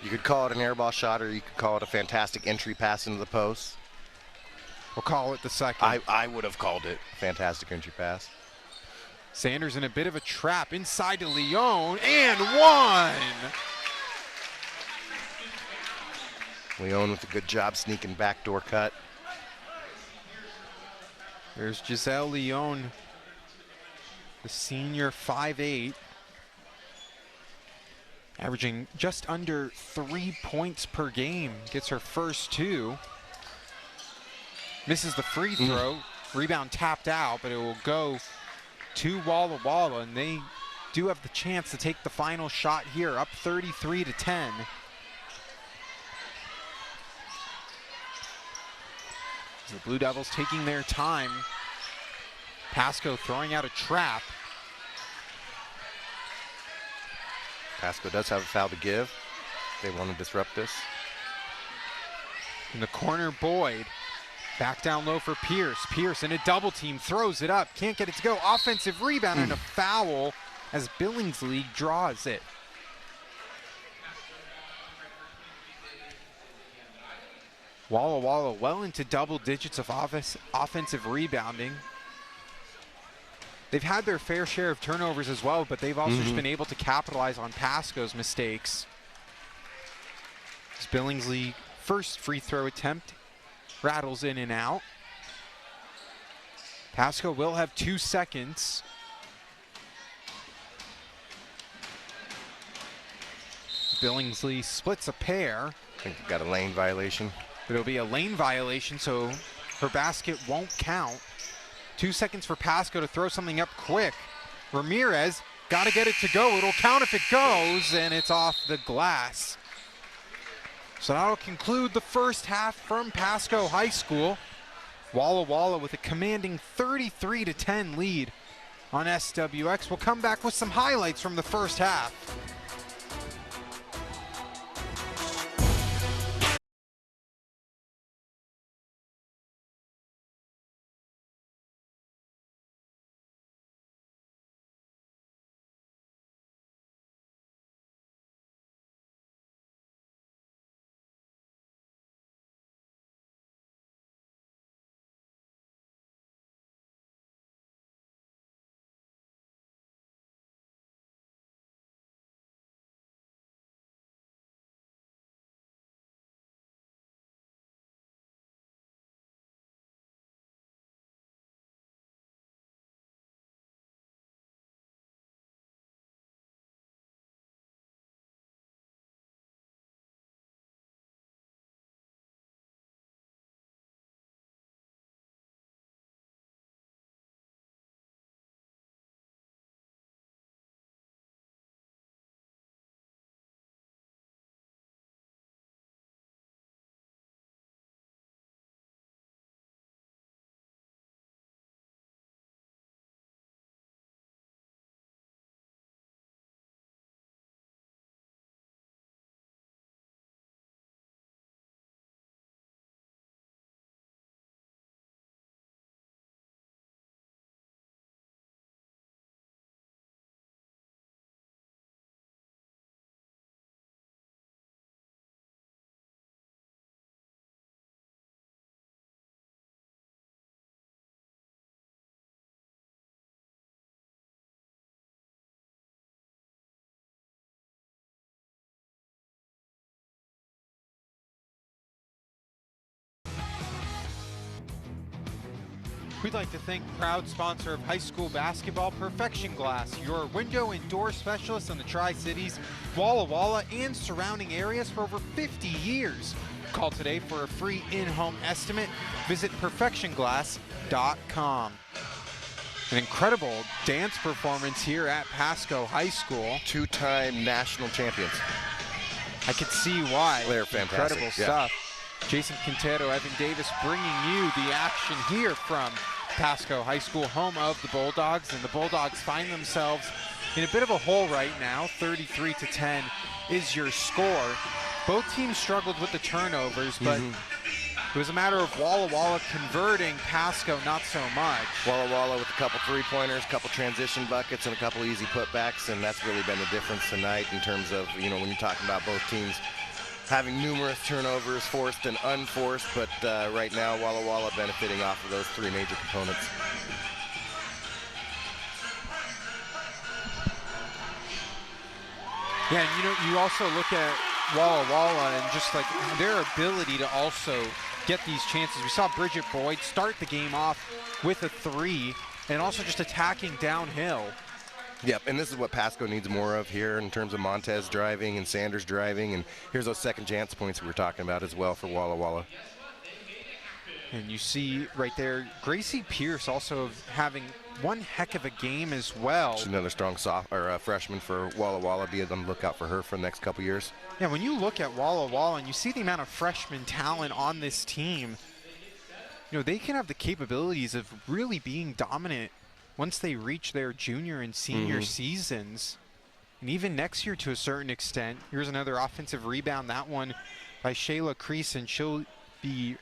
You could call it an airball shot, or you could call it a fantastic entry pass into the post. We'll call it the second. I would have called it fantastic entry pass. Sanders in a bit of a trap inside to Leon, and one! Leon with a good job sneaking backdoor cut. There's Giselle Leon, the senior, 5'8", averaging just under 3 points per game. Gets her first 2. Misses the free throw. Rebound tapped out, but it will go to Walla, and they do have the chance to take the final shot here, up 33-10. The Blue Devils taking their time. Pasco throwing out a trap. Pasco does have a foul to give. They want to disrupt this. In the corner, Boyd. Back down low for Pierce. Pierce in a double team, throws it up, can't get it to go. Offensive rebound and a foul as Billingsley draws it. Walla well into double digits of offensive rebounding. They've had their fair share of turnovers as well, but they've also just been able to capitalize on Pasco's mistakes. As Billingsley, first free throw attempt, rattles in and out. Pasco will have 2 seconds. Billingsley splits a pair. I think we've got a lane violation. It'll be a lane violation, so her basket won't count. 2 seconds for Pasco to throw something up quick. Ramirez, got to get it to go. It'll count if it goes, and it's off the glass. So that'll conclude the first half from Pasco High School. Walla with a commanding 33-10 lead on SWX. We'll come back with some highlights from the first half. We'd like to thank proud sponsor of high school basketball, Perfection Glass, your window and door specialist in the Tri-Cities, Walla Walla, and surrounding areas for over 50 years. Call today for a free in-home estimate. Visit perfectionglass.com. An incredible dance performance here at Pasco High School. Two-time national champions. I could see why. They're fantastic. Incredible stuff. Jason Quintero, Evan Davis bringing you the action here from Pasco High School, home of the Bulldogs. And the Bulldogs find themselves in a bit of a hole right now. 33-10 is your score. Both teams struggled with the turnovers, but it was a matter of Walla Walla converting, Pasco not so much. Walla Walla with a couple three-pointers, a couple transition buckets, and a couple easy putbacks, and that's really been the difference tonight in terms of, when you're talking about both teams having numerous turnovers, forced and unforced, but right now Walla Walla benefiting off of those three major components. Yeah, and you also look at Walla Walla and just like their ability to also get these chances. We saw Bridget Boyd start the game off with a three and also just attacking downhill. Yep, and this is what Pasco needs more of here in terms of Montez driving and Sanders driving, and here's those second chance points we were talking about as well for Walla Walla. And you see right there, Gracie Pierce also having one heck of a game as well. She's another strong freshman for Walla Walla. Be on the lookout for her for the next couple years. Yeah, when you look at Walla Walla and you see the amount of freshman talent on this team, they can have the capabilities of really being dominant once they reach their junior and senior seasons. And even next year to a certain extent. Here's another offensive rebound, that one by Shayla Creason. She'll be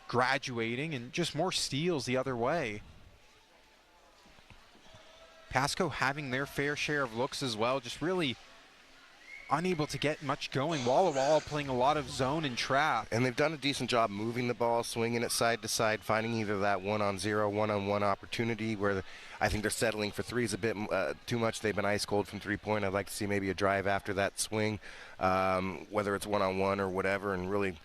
graduating, and just more steals the other way. Pasco having their fair share of looks as well, just really unable to get much going. Walla Walla playing a lot of zone and trap. And they've done a decent job moving the ball, swinging it side to side, finding either that one-on-zero, one-on-one opportunity where I think they're settling for threes a bit too much. They've been ice cold from three-point. I'd like to see maybe a drive after that swing, whether it's one-on-one or whatever, and really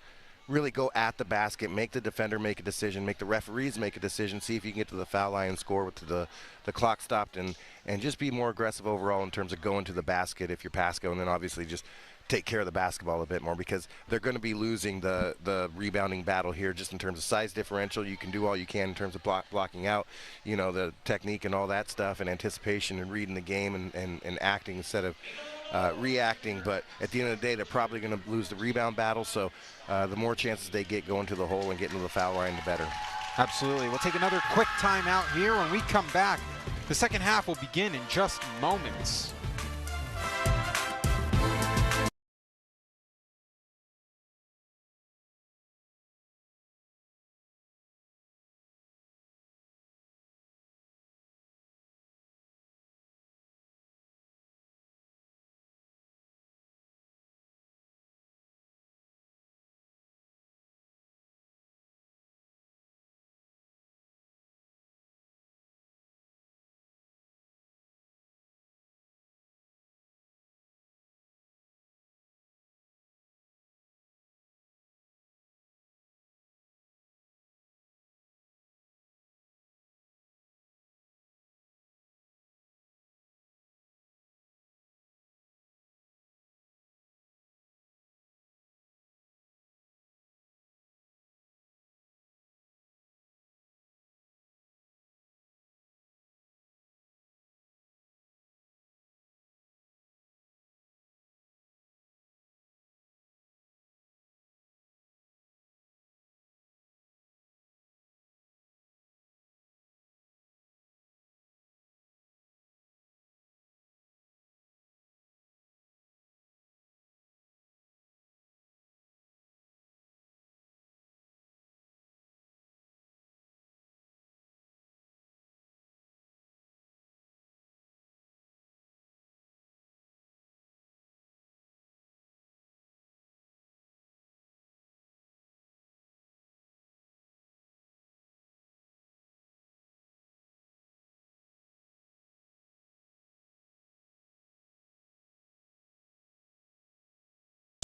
go at the basket, make the defender make a decision, make the referees make a decision, see if you can get to the foul line and score with the clock stopped, and just be more aggressive overall in terms of going to the basket if you're Pasco, and then obviously just take care of the basketball a bit more, because they're going to be losing the rebounding battle here just in terms of size differential. You can do all you can in terms of blocking out, the technique and all that stuff, and anticipation and reading the game and acting instead of reacting, but at the end of the day, they're probably going to lose the rebound battle, so the more chances they get going to the hole and getting to the foul line, the better. Absolutely. We'll take another quick timeout here. When we come back, the second half will begin in just moments.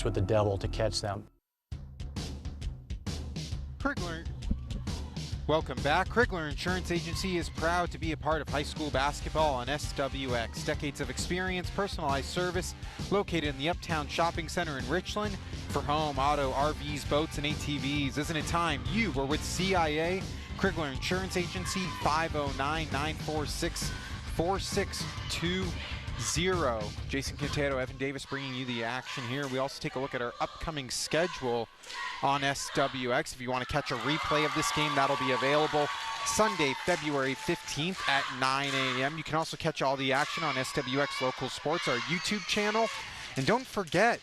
With the devil to catch them. Quick learn. Welcome back. Krigler Insurance Agency is proud to be a part of high school basketball on SWX. Decades of experience, personalized service, located in the Uptown Shopping Center in Richland. For home, auto, RVs, boats, and ATVs. Isn't it time you were with CIA? Krigler Insurance Agency, 509-946-4620. Jason Quintero, Evan Davis bringing you the action here. We also take a look at our upcoming schedule on SWX. If you want to catch a replay of this game, that'll be available Sunday, February 15th at 9 a.m. You can also catch all the action on SWX Local Sports, our YouTube channel. And don't forget,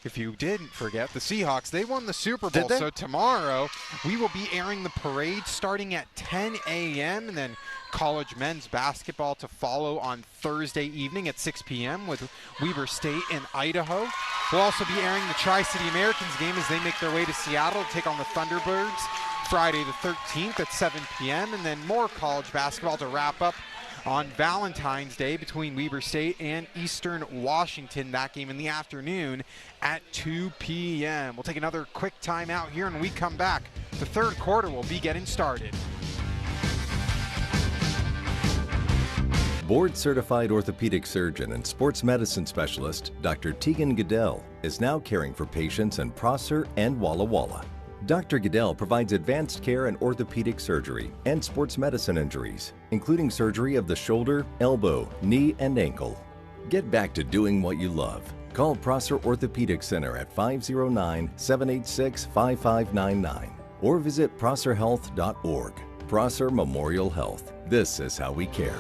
if you didn't forget, the Seahawks, they won the Super Bowl. So tomorrow we will be airing the parade starting at 10 a.m. and then college men's basketball to follow on Thursday evening at 6 p.m. with Weber State and Idaho. We'll also be airing the Tri-City Americans game as they make their way to Seattle to take on the Thunderbirds Friday the 13th at 7 p.m. and then more college basketball to wrap up on Valentine's Day between Weber State and Eastern Washington. That game in the afternoon at 2 p.m. We'll take another quick time out here, and when we come back, the third quarter will be getting started. Board-certified orthopedic surgeon and sports medicine specialist Dr. Tegan Goodell is now caring for patients in Prosser and Walla Walla. Dr. Goodell provides advanced care in orthopedic surgery and sports medicine injuries, including surgery of the shoulder, elbow, knee, and ankle. Get back to doing what you love. Call Prosser Orthopedic Center at 509-786-5599 or visit prosserhealth.org. Prosser Memorial Health. This is how we care.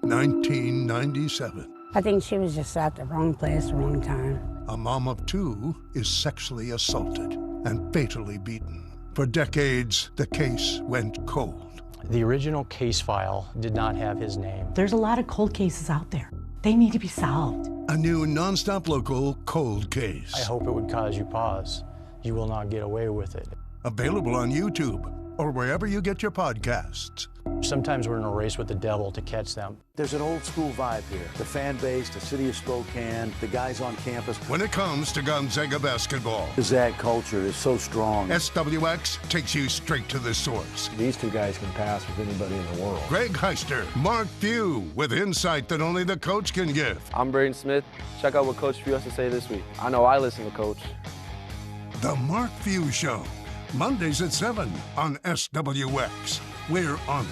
1997. I think she was just at the wrong place, wrong time. A mom of two is sexually assaulted and fatally beaten. For decades, the case went cold. The original case file did not have his name. There's a lot of cold cases out there. They need to be solved. A new nonstop local cold case. I hope it would cause you pause. You will not get away with it. Available on YouTube or wherever you get your podcasts. Sometimes we're in a race with the devil to catch them. There's an old school vibe here. The fan base, the city of Spokane, the guys on campus. When it comes to Gonzaga basketball, The Zag culture is so strong. SWX takes you straight to the source. These two guys can pass with anybody in the world. Greg Heister, Mark Few, with insight that only the coach can give. I'm Braden Smith. Check out what Coach Few has to say this week. I know I listen to Coach. The Mark Few Show, Mondays at 7 on SWX. We're on it.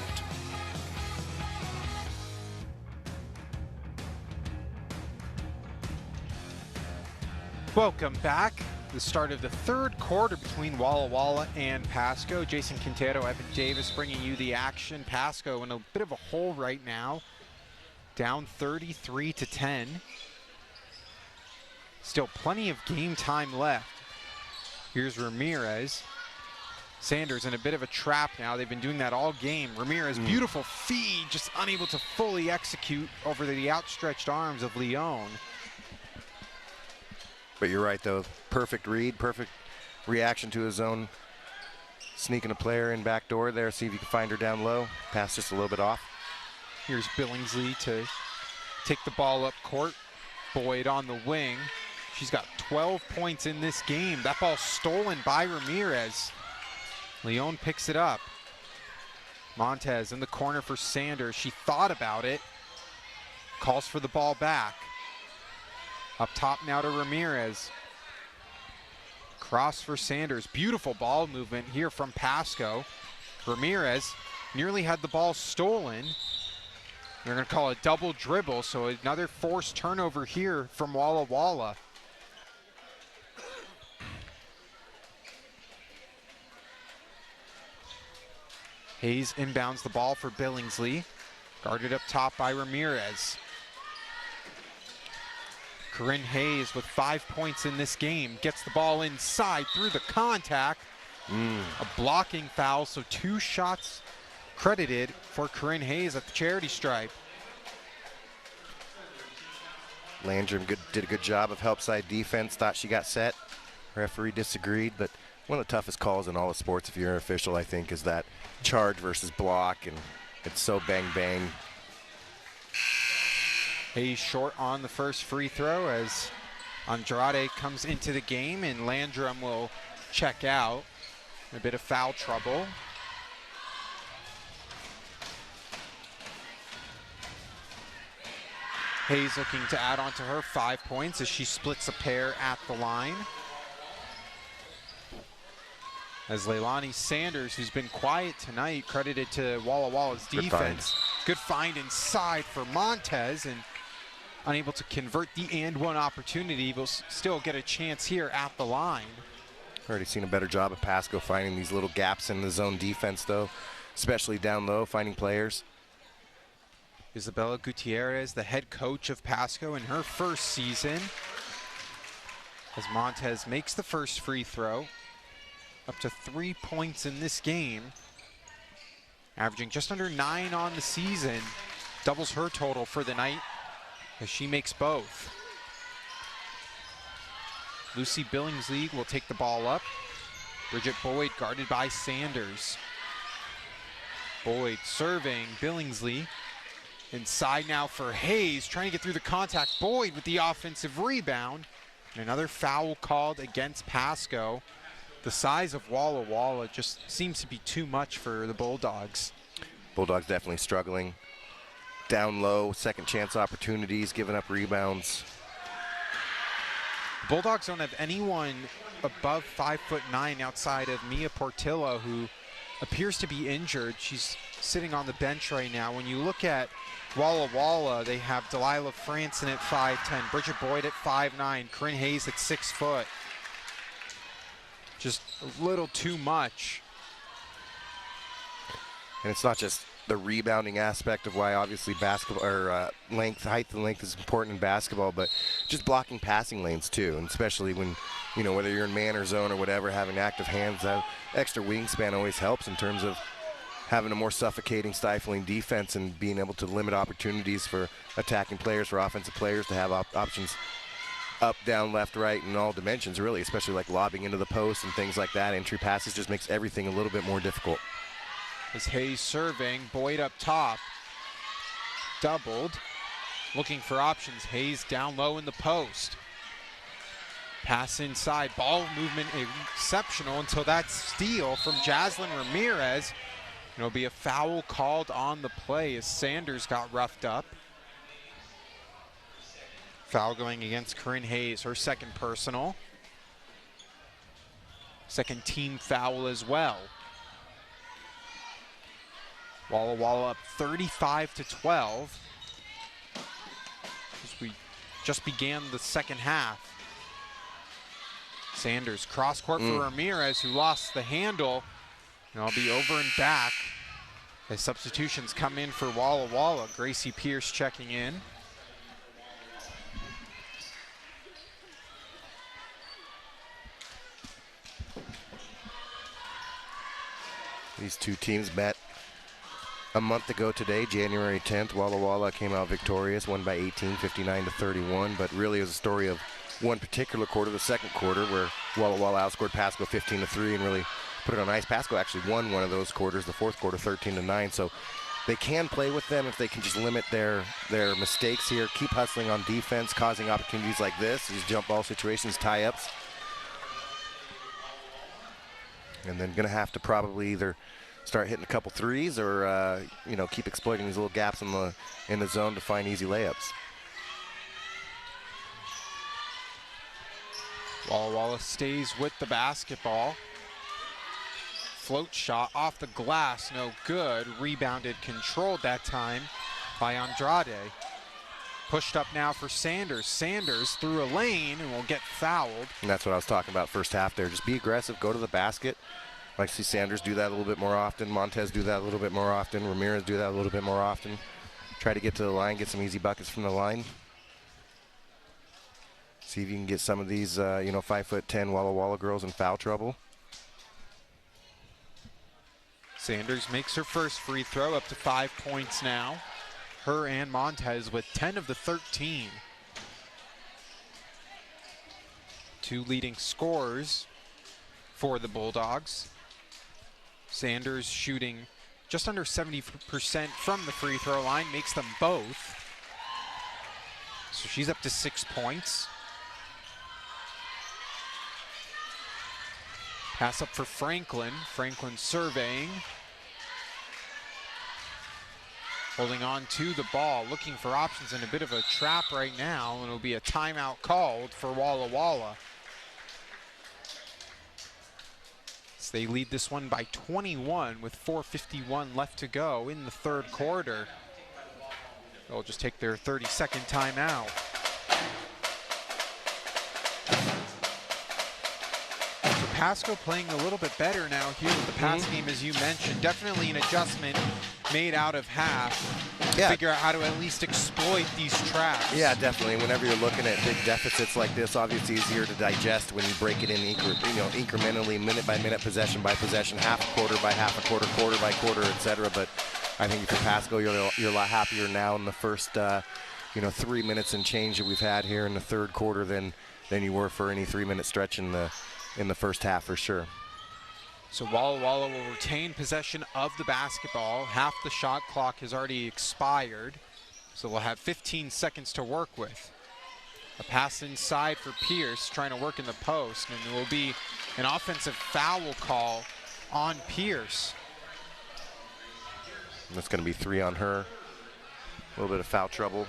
Welcome back. The start of the third quarter between Walla Walla and Pasco. Jason Quintero, Evan Davis bringing you the action. Pasco in a bit of a hole right now, down 33-10. Still plenty of game time left. Here's Ramirez. Sanders in a bit of a trap now. They've been doing that all game. Ramirez, beautiful feed, just unable to fully execute over the outstretched arms of Leon. But you're right, though. Perfect read, perfect reaction to his own. Sneaking a player in back door there, see if you can find her down low. Pass just a little bit off. Here's Billingsley to take the ball up court. Boyd on the wing. She's got 12 points in this game. That ball stolen by Ramirez. Leon picks it up. Montez in the corner for Sanders. She thought about it. Calls for the ball back. Up top now to Ramirez. Cross for Sanders. Beautiful ball movement here from Pasco. Ramirez nearly had the ball stolen. They're going to call a double dribble, so another forced turnover here from Walla Walla. Hayes inbounds the ball for Billingsley. Guarded up top by Ramirez. Corinne Hayes with 5 points in this game. Gets the ball inside through the contact. A blocking foul, so 2 shots credited for Corinne Hayes at the charity stripe. Landrum did a good job of help side defense. Thought she got set. Referee disagreed, but one of the toughest calls in all of sports if you're an official, I think, is that charge versus block, and it's so bang bang. Hayes short on the first free throw as Andrade comes into the game, and Landrum will check out. A bit of foul trouble. Hayes looking to add on to her 5 points as she splits a pair at the line. As Leilani Sanders, who's been quiet tonight, credited to Walla Walla's defense. Good find inside for Montez, and unable to convert the and one opportunity, will still get a chance here at the line. Already seen a better job of Pasco finding these little gaps in the zone defense, though, especially down low, finding players. Isabella Gutierrez, the head coach of Pasco in her first season, as Montez makes the first free throw. Up to 3 points in this game, averaging just under 9 on the season. Doubles her total for the night as she makes both. Lucy Billingsley will take the ball up. Bridget Boyd guarded by Sanders. Boyd serving Billingsley. Inside now for Hayes, trying to get through the contact. Boyd with the offensive rebound. And another foul called against Pasco. The size of Walla Walla just seems to be too much for the Bulldogs. Bulldogs definitely struggling. Down low, second chance opportunities, giving up rebounds. The Bulldogs don't have anyone above 5'9" outside of Mia Portillo, who appears to be injured. She's sitting on the bench right now. When you look at Walla Walla, they have Delilah Franson at 5'10", Bridget Boyd at 5'9", Corinne Hayes at 6 foot. Just a little too much. And it's not just the rebounding aspect of why obviously basketball or height and length is important in basketball, but just blocking passing lanes too, and especially when, you know, whether you're in man or zone or whatever, having active hands, that extra wingspan always helps in terms of having a more suffocating, stifling defense and being able to limit opportunities for attacking players, for offensive players to have options up, down, left, right, in all dimensions, really, especially like lobbing into the post and things like that. Entry passes just makes everything a little bit more difficult. As Hayes serving, Boyd up top. Doubled. Looking for options. Hayes down low in the post. Pass inside. Ball movement exceptional until that steal from Jaslyn Ramirez. It'll be a foul called on the play as Sanders got roughed up. Foul going against Corinne Hayes, her second personal. Second team foul as well. Walla Walla up 35-12 as we just began the second half. Sanders cross court for Ramirez, who lost the handle. And I'll be over and back as substitutions come in for Walla Walla. Gracie Pierce checking in. These two teams met a month ago today, January 10th. Walla Walla came out victorious, won by 18, 59-31, but really it was a story of one particular quarter, the second quarter, where Walla Walla outscored Pasco 15-3 and really put it on ice. Pasco actually won one of those quarters, the fourth quarter, 13-9, so they can play with them if they can just limit their mistakes here, keep hustling on defense, causing opportunities like this, these jump ball situations, tie-ups. And then going to have to probably either start hitting a couple threes or, you know, keep exploiting these little gaps in the zone to find easy layups. Walla Walla stays with the basketball. Float shot off the glass, no good. Rebounded, controlled that time by Andrade. Pushed up now for Sanders. Sanders through a lane and will get fouled. And that's what I was talking about first half there. Just be aggressive, go to the basket. I see Sanders do that a little bit more often. Montez do that a little bit more often. Ramirez do that a little bit more often. Try to get to the line, get some easy buckets from the line. See if you can get some of these, you know, 5'10" Walla Walla girls in foul trouble. Sanders makes her first free throw, up to 5 points now. Her and Montez with 10 of the 13. Two leading scorers for the Bulldogs. Sanders shooting just under 70% from the free throw line, makes them both. So she's up to 6 points. Pass up for Franklin. Franklin surveying. Holding on to the ball, looking for options in a bit of a trap right now, and it'll be a timeout called for Walla Walla. So they lead this one by 21 with 4:51 left to go in the third quarter. They'll just take their 30-second timeout. So Pasco playing a little bit better now here with the pass game, as you mentioned. Definitely an adjustment made out of half. Yeah. Figure out how to at least exploit these traps. Yeah, definitely. Whenever you're looking at big deficits like this, obviously easier to digest when you break it in incrementally, minute by minute, possession by possession, half a quarter by half a quarter, quarter by quarter, etc. But I think for Pasco, you're a lot happier now in the first 3 minutes and change that we've had here in the third quarter than you were for any 3-minute stretch in the first half for sure. So Walla Walla will retain possession of the basketball. Half the shot clock has already expired, so we'll have 15 seconds to work with. A pass inside for Pierce, trying to work in the post, and there will be an offensive foul call on Pierce. And that's going to be 3 on her. A little bit of foul trouble.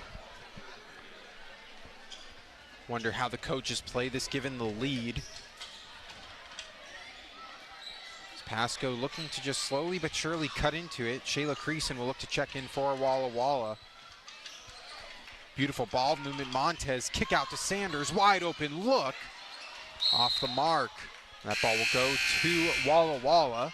Wonder how the coaches play this given the lead. Pasco looking to just slowly but surely cut into it. Shayla Creason will look to check in for Walla Walla. Beautiful ball movement. Montez kick out to Sanders. Wide open look. Off the mark. That ball will go to Walla Walla.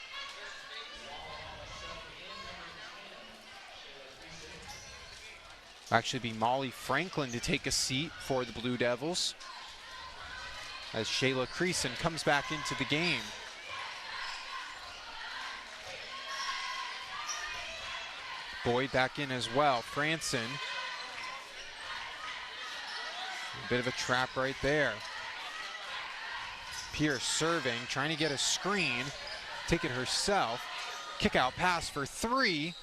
Actually be Molly Franklin to take a seat for the Blue Devils as Shayla Creason comes back into the game. Boyd back in as well. Franson. A bit of a trap right there. Pierce serving, trying to get a screen. Take it herself. Kick out pass for 3.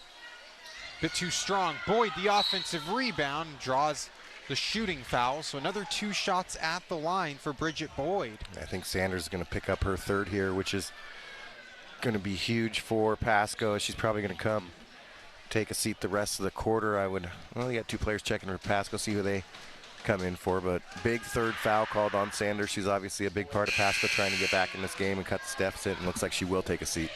Bit too strong. Boyd, the offensive rebound, draws the shooting foul. So another 2 shots at the line for Bridget Boyd. I think Sanders is going to pick up her third here, which is going to be huge for Pasco. She's probably going to come take a seat the rest of the quarter. You got 2 players checking for Pasco, see who they come in for, but big third foul called on Sanders. She's obviously a big part of Pasco trying to get back in this game and cut this deficit, and looks like she will take a seat.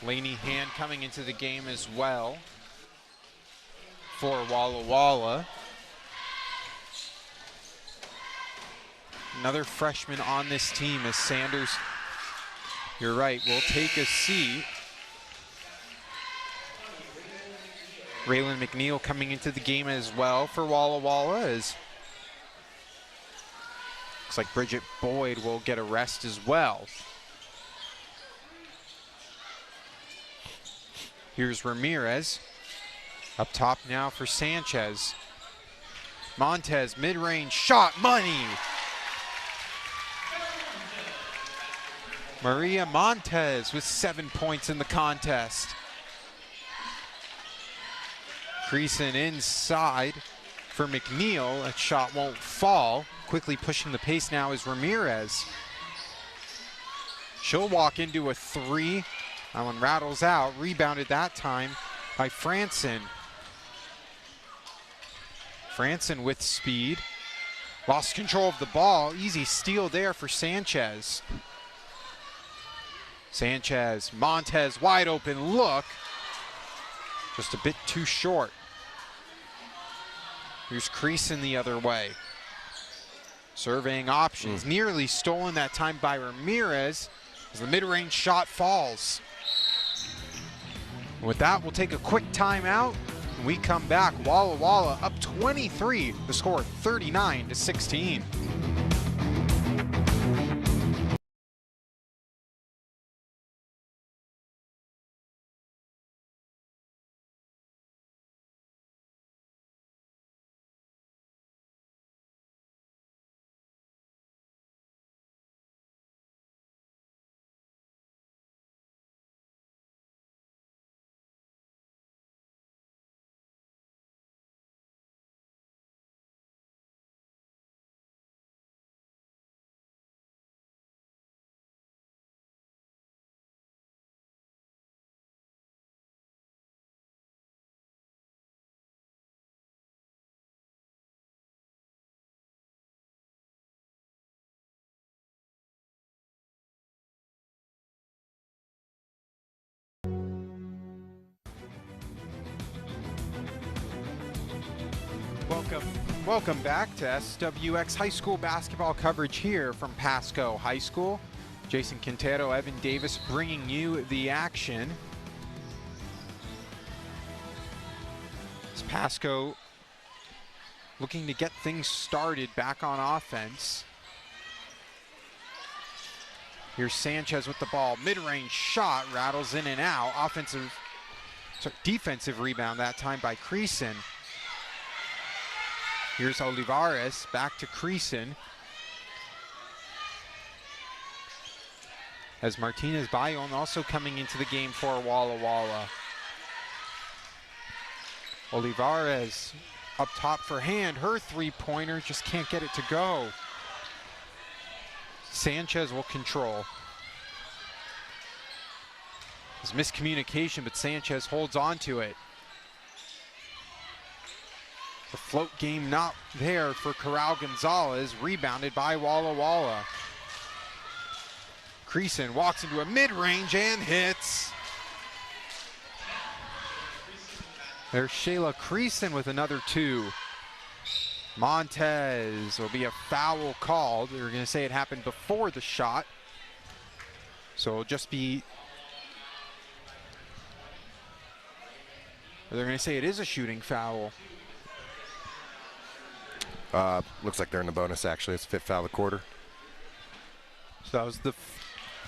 Laney Hand coming into the game as well for Walla Walla. Another freshman on this team as Sanders, you're right, will take a seat. Raylan McNeil coming into the game as well for Walla Walla. Looks like Bridget Boyd will get a rest as well. Here's Ramirez. Up top now for Sanchez. Montez, mid-range shot, money! Maria Montez with 7 points in the contest. Creason inside for McNeil. That shot won't fall. Quickly pushing the pace now is Ramirez. She'll walk into a 3. That one rattles out. Rebounded that time by Franson. Franson with speed. Lost control of the ball. Easy steal there for Sanchez. Sanchez, Montez, wide open look. Just a bit too short. Here's Creason the other way. Surveying options. Nearly stolen that time by Ramirez as the mid-range shot falls. With that, we'll take a quick timeout. When we come back, Walla Walla up 23. The score 39-16. Welcome back to SWX High School basketball coverage here from Pasco High School. Jason Quintero, Evan Davis bringing you the action. It's Pasco looking to get things started back on offense. Here's Sanchez with the ball. Mid-range shot, rattles in and out. Defensive rebound that time by Creason. Here's Olivares, back to Creason. As Martinez Bayon also coming into the game for Walla Walla. Olivares up top for Hand. Her three-pointer just can't get it to go. Sanchez will control. There's miscommunication, but Sanchez holds on to it. The float game not there for Corral Gonzalez, rebounded by Walla Walla. Creason walks into a mid-range and hits. There's Shayla Creason with another two. Montez will be a foul called. They're going to say it happened before the shot. So it'll just be, or they're going to say it is a shooting foul. Looks like they're in the bonus, actually. It's 5th foul of the quarter. So that was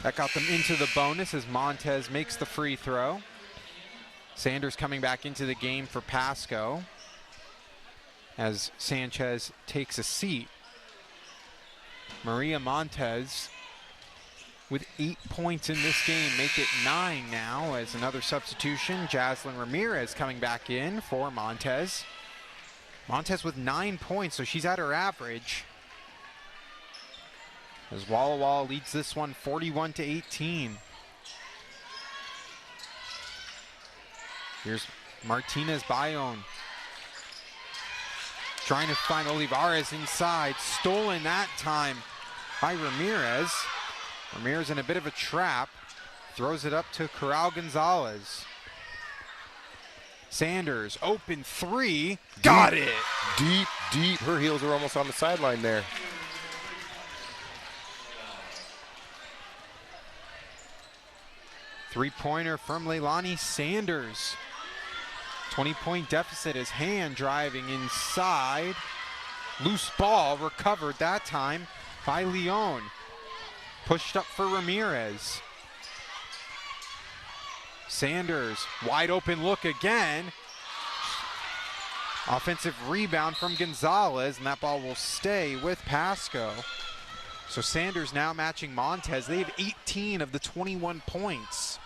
that got them into the bonus as Montez makes the free throw. Sanders coming back into the game for Pasco as Sanchez takes a seat. Maria Montez with 8 points in this game, make it 9 now as another substitution. Jaslyn Ramirez coming back in for Montez. Montez with 9 points, so she's at her average. As Walla Walla leads this one 41-18. Here's Martinez Bayon. Trying to find Olivares inside. Stolen that time by Ramirez. Ramirez in a bit of a trap. Throws it up to Corral Gonzalez. Sanders, open three. Got it! Deep, deep. Her heels are almost on the sideline there. Three-pointer from Leilani Sanders. 20-point deficit as Hand driving inside. Loose ball recovered that time by Leon. Pushed up for Ramirez. Sanders, wide open look again. Offensive rebound from Gonzalez, and that ball will stay with Pasco. So Sanders now matching Montez. They have 18 of the 21 points.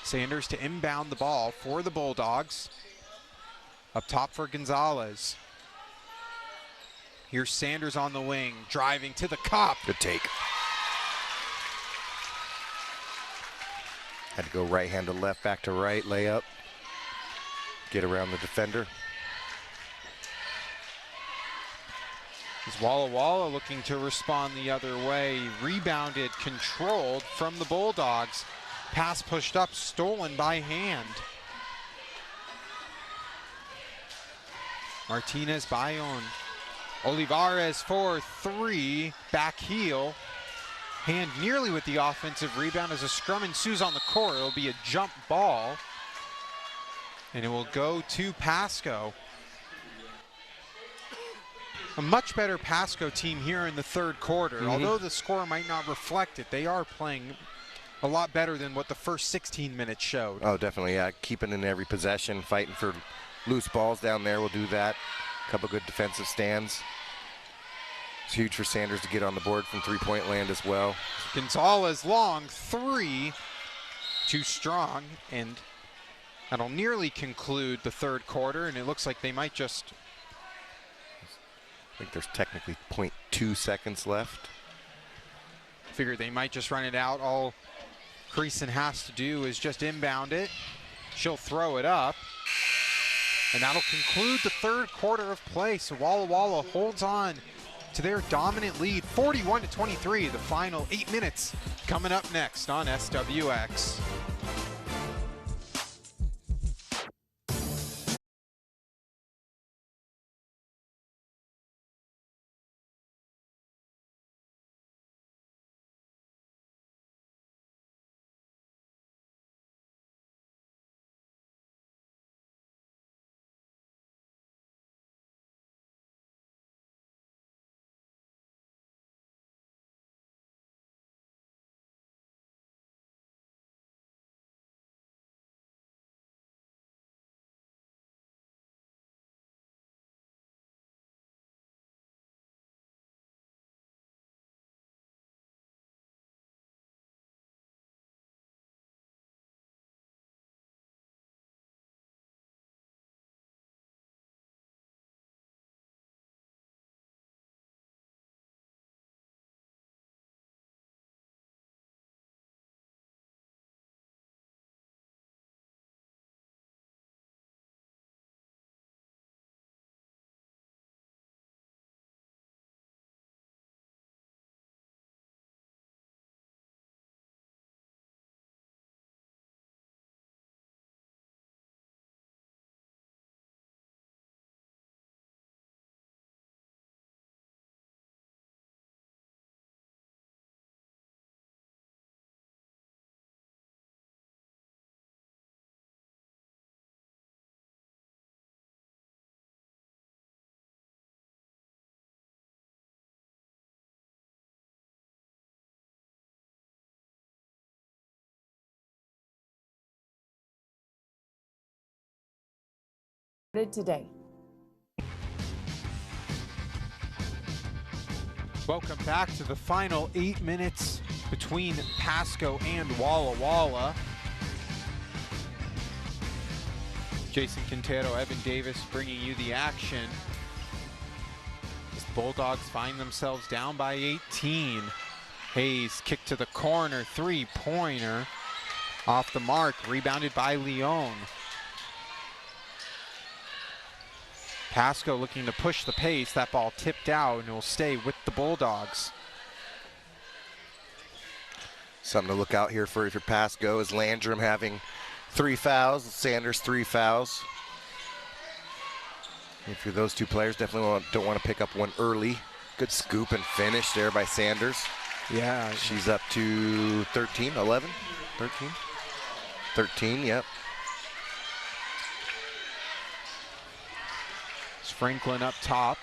Sanders to inbound the ball for the Bulldogs. Up top for Gonzalez. Here's Sanders on the wing, driving to the cup. Good take. Had to go right hand to left, back to right, layup. Get around the defender. Is Walla Walla looking to respond the other way. Rebounded, controlled from the Bulldogs. Pass pushed up, stolen by Hand. Martinez Bayon. Olivares for three, back heel. Hand nearly with the offensive rebound as a scrum ensues on the court. It'll be a jump ball, and it will go to Pasco. A much better Pasco team here in the third quarter. Although the score might not reflect it, they are playing a lot better than what the first 16 minutes showed. Oh, definitely, yeah. Keeping in every possession, fighting for loose balls down there will do that. A couple good defensive stands. It's huge for Sanders to get on the board from three-point land as well. Gonzalez long three, too strong, and that'll nearly conclude the third quarter, and it looks like they might just... I think there's technically 0.2 seconds left. Figure they might just run it out. All Creason has to do is just inbound it. She'll throw it up. And that'll conclude the third quarter of play. So Walla Walla holds on to their dominant lead, 41-23. The final 8 minutes coming up next on SWX. Today. Welcome back to the final 8 minutes between Pasco and Walla Walla. Jason Quintero, Evan Davis bringing you the action. As Bulldogs find themselves down by 18. Hayes kick to the corner, three-pointer. Off the mark, rebounded by Leon. Pasco looking to push the pace. That ball tipped out and it will stay with the Bulldogs. Something to look out here for if you're Pasco is Landrum having 3 fouls, Sanders 3 fouls. If you're those two players, definitely don't want to pick up one early. Good scoop and finish there by Sanders. Yeah. She's up to 13, 11, 13? 13, yep. Franklin up top.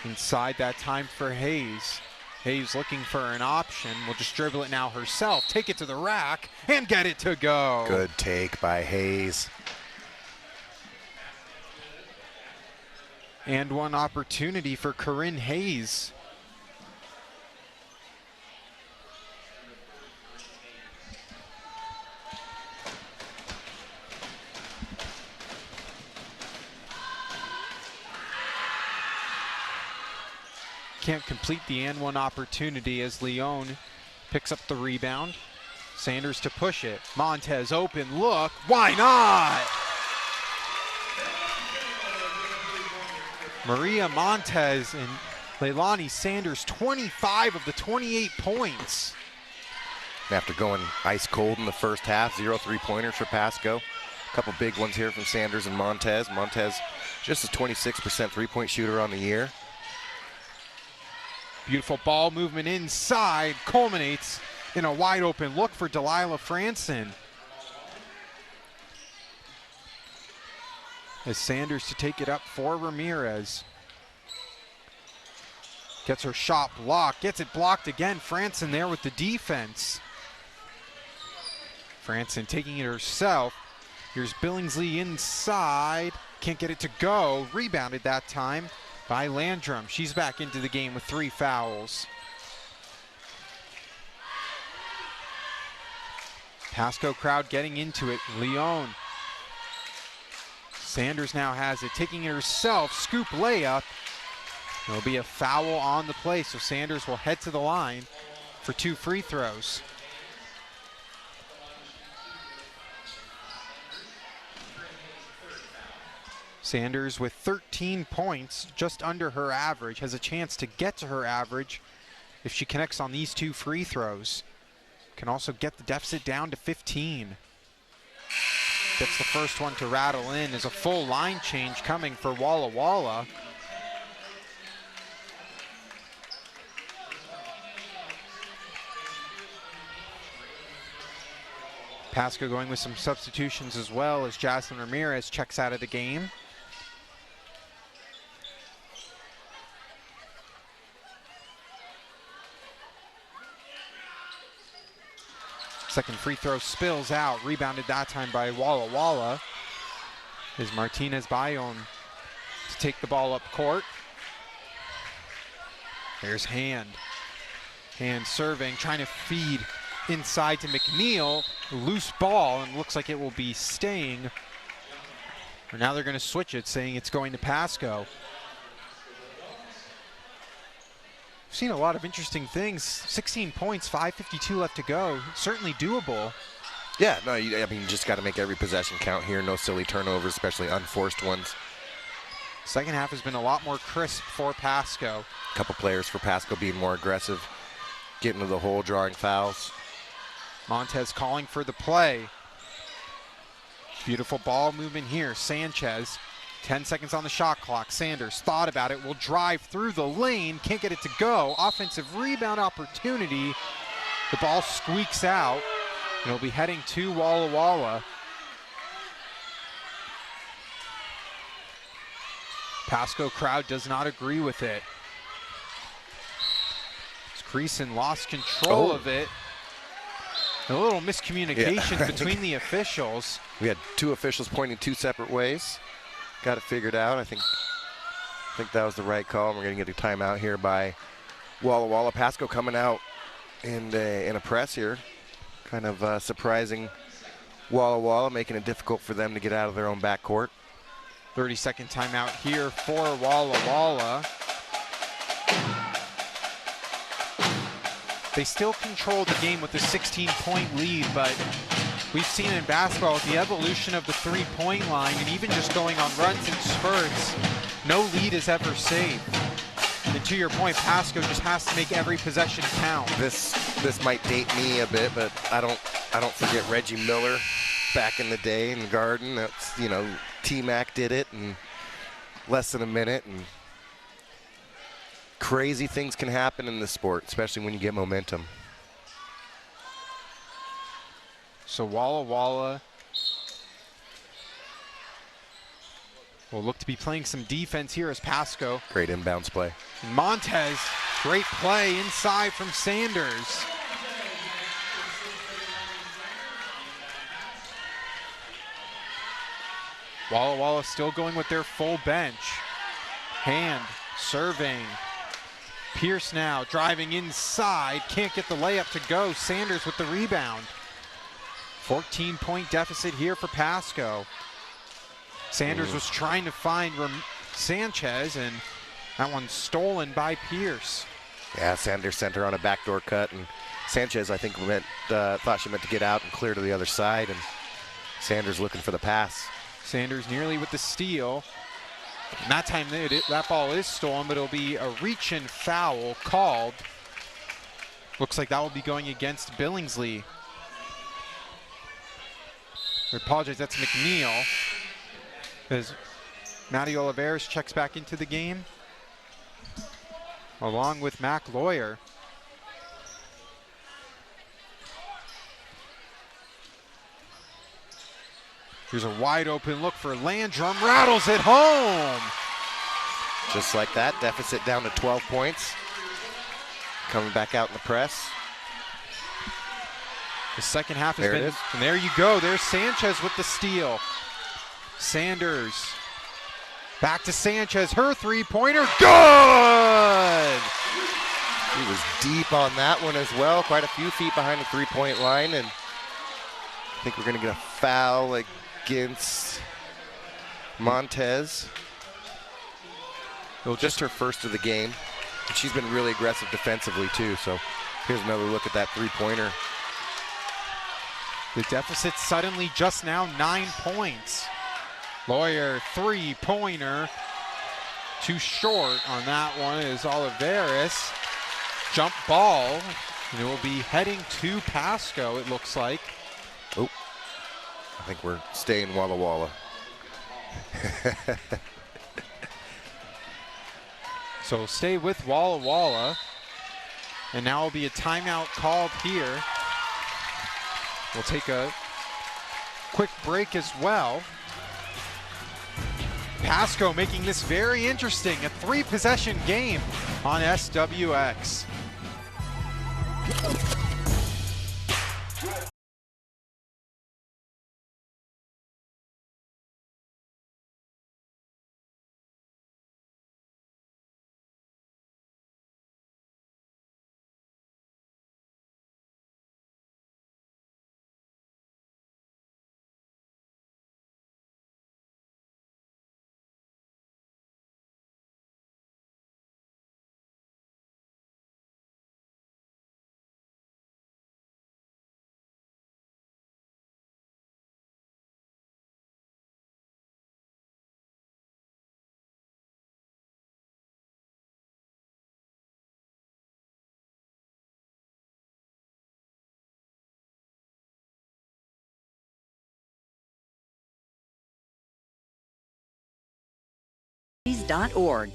Inside that time for Hayes. Hayes looking for an option. Will just dribble it now herself. Take it to the rack and get it to go. Good take by Hayes. And one opportunity for Corinne Hayes. Can't complete the and one opportunity as Leon picks up the rebound. Sanders to push it. Montez open look. Why not? Maria Montez and Leilani Sanders, 25 of the 28 points. After going ice cold in the first half, 0 3-pointers for Pasco. A couple big ones here from Sanders and Montez. Montez just a 26% three-point shooter on the year. Beautiful ball movement inside, culminates in a wide open look for Delilah Franson. As Sanders to take it up for Ramirez. Gets her shot blocked, gets it blocked again. Franson there with the defense. Franson taking it herself. Here's Billingsley inside, can't get it to go. Rebounded that time by Landrum. She's back into the game with 3 fouls. Pasco crowd getting into it. Leon. Sanders now has it, taking it herself. Scoop layup. There'll be a foul on the play, so Sanders will head to the line for 2 free throws. Sanders with 13 points, just under her average, has a chance to get to her average if she connects on these 2 free throws. Can also get the deficit down to 15. Gets the first one to rattle in. There's a full line change coming for Walla Walla. Pasco going with some substitutions as well as Jocelyn Ramirez checks out of the game. Second free throw spills out, rebounded that time by Walla Walla. Is Martinez Bayon to take the ball up court. There's Hand. Hand serving, trying to feed inside to McNeil. Loose ball, and looks like it will be staying. Or now they're going to switch it, saying it's going to Pasco. Seen a lot of interesting things. 16 points, 5:52 left to go. Certainly doable. Yeah, no, I mean, you just got to make every possession count here. No silly turnovers, especially unforced ones. Second half has been a lot more crisp for Pasco. A couple players for Pasco being more aggressive, getting to the hole, drawing fouls. Montez calling for the play. Beautiful ball movement here. Sanchez, 10 seconds on the shot clock. Sanders thought about it, will drive through the lane, can't get it to go. Offensive rebound opportunity. The ball squeaks out. It'll be heading to Walla Walla. Pasco crowd does not agree with it. Creason lost control of it. A little miscommunication between the officials. We had two officials pointing two separate ways. Got it figured out. I think that was the right call. We're going to get a timeout here by Walla Walla. Pasco coming out in a press here. Kind of surprising Walla Walla, making it difficult for them to get out of their own backcourt. 30-second timeout here for Walla Walla. They still control the game with a 16-point lead, but we've seen in basketball the evolution of the three-point line, and even just going on runs and spurts, no lead is ever safe. And to your point, Pasco just has to make every possession count. This might date me a bit, but I don't forget Reggie Miller back in the day in the Garden. That's, you know, T-Mac did it in less than a minute, and crazy things can happen in this sport, especially when you get momentum. So Walla Walla will look to be playing some defense here as Pasco. Great inbounds play. And Montez, great play inside from Sanders. Walla Walla still going with their full bench. Hand, serving. Pierce now driving inside, can't get the layup to go. Sanders with the rebound. 14-point deficit here for Pasco. Sanders was trying to find Sanchez, and that one's stolen by Pierce. Yeah, Sanders sent her on a backdoor cut, and Sanchez, I think, thought she meant to get out and clear to the other side, and Sanders looking for the pass. Sanders nearly with the steal. And that time that ball is stolen, but it'll be a reach-in foul called. Looks like that will be going against Billingsley. I apologize, that's McNeil. As Matty Oliveras checks back into the game, along with Mac Lawyer. Here's a wide open look for Landrum, rattles it home. Just like that, deficit down to 12 points. Coming back out in the press. The second half has been, and there you go, there's Sanchez with the steal. Sanders, back to Sanchez, her three-pointer, good! He was deep on that one as well, quite a few feet behind the three-point line, and I think we're gonna get a foul against Montez. Just her first of the game. She's been really aggressive defensively too, so here's another look at that three-pointer. The deficit suddenly just now 9 points. Lawyer, three-pointer. Too short on that one is Oliveras. Jump ball, and it will be heading to Pasco, it looks like. Oh, I think we're staying Walla Walla. So stay with Walla Walla. And now will be a timeout called here. We'll take a quick break as well. Pasco making this very interesting, a three-possession game on SWX. .org.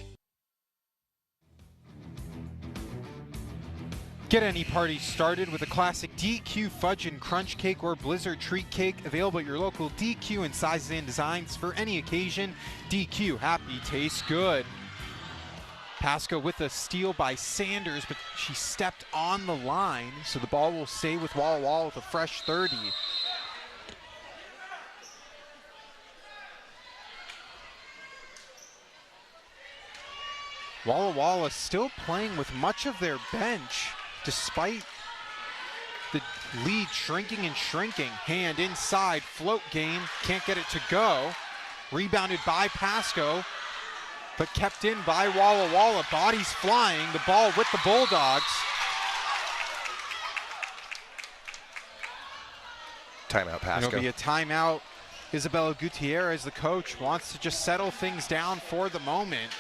Get any party started with a classic DQ Fudge and Crunch Cake or Blizzard Treat Cake, available at your local DQ in sizes and designs for any occasion. DQ, happy tastes good. Pasco with a steal by Sanders, but she stepped on the line, so the ball will stay with Walla Walla with a fresh 30. Walla Walla still playing with much of their bench, despite the lead shrinking and shrinking. Hand inside, float game, can't get it to go. Rebounded by Pasco, but kept in by Walla Walla. Bodies flying, the ball with the Bulldogs. Timeout, Pasco. It'll be a timeout. Isabella Gutierrez, the coach, wants to just settle things down for the moment.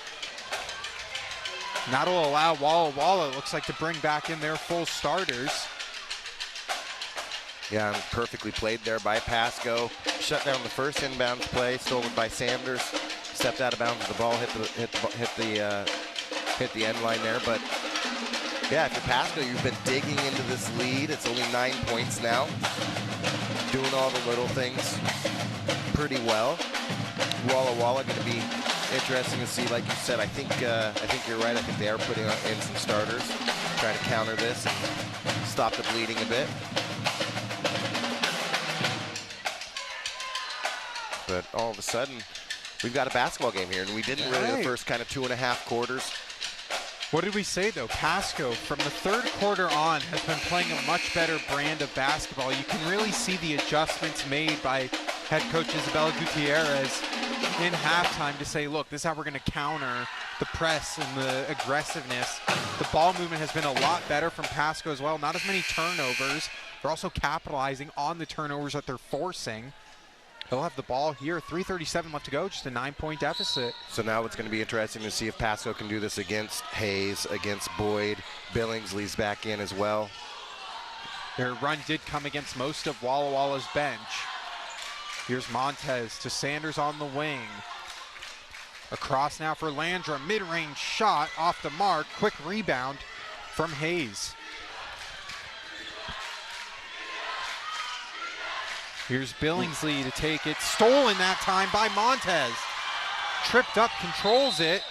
And that'll allow Walla Walla, it looks like, to bring back in their full starters. Yeah, and perfectly played there by Pasco. Shut down the first inbound play, stolen by Sanders. Stepped out of bounds. The ball hit the end line there. But yeah, if you're Pasco, you've been digging into this lead. It's only 9 points now. Doing all the little things pretty well. Walla Walla going to be interesting to see. Like you said, I think you're right. I think they are putting in some starters, trying to counter this and stop the bleeding a bit. But all of a sudden, we've got a basketball game here, and we didn't really the first kind of 2.5 quarters. What did we say, though? Pasco, from the third quarter on, has been playing a much better brand of basketball. You can really see the adjustments made by head coach Isabella Gutierrez in halftime to say, look, this is how we're going to counter the press and the aggressiveness. The ball movement has been a lot better from Pasco as well. Not as many turnovers. They're also capitalizing on the turnovers that they're forcing. They'll have the ball here, 3:37 left to go, just a 9-point deficit. So now it's going to be interesting to see if Pasco can do this against Hayes, against Boyd. Billingsley's back in as well. Their run did come against most of Walla Walla's bench. Here's Montez to Sanders on the wing. Across now for Landrum, mid-range shot off the mark, quick rebound from Hayes. Here's Billingsley to take it. Stolen that time by Montez. Tripped up, controls it.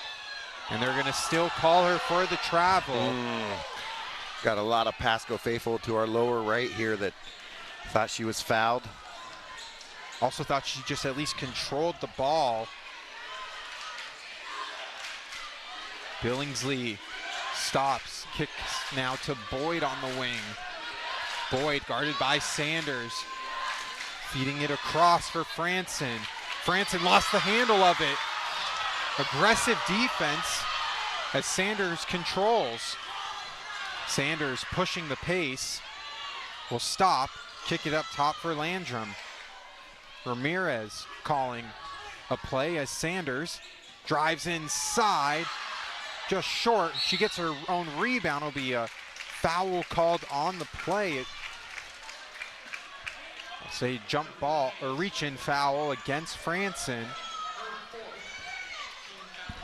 And they're going to still call her for the travel. Got a lot of Pasco faithful to our lower right here that thought she was fouled. Also thought she just at least controlled the ball. Billingsley stops. Kicks now to Boyd on the wing. Boyd guarded by Sanders. Feeding it across for Franson. Franson lost the handle of it. Aggressive defense as Sanders controls. Sanders pushing the pace. Will stop. Kick it up top for Landrum. Ramirez calling a play as Sanders drives inside. Just short. She gets her own rebound. It'll be a foul called on the play. Say jump ball or reach in foul against Franson.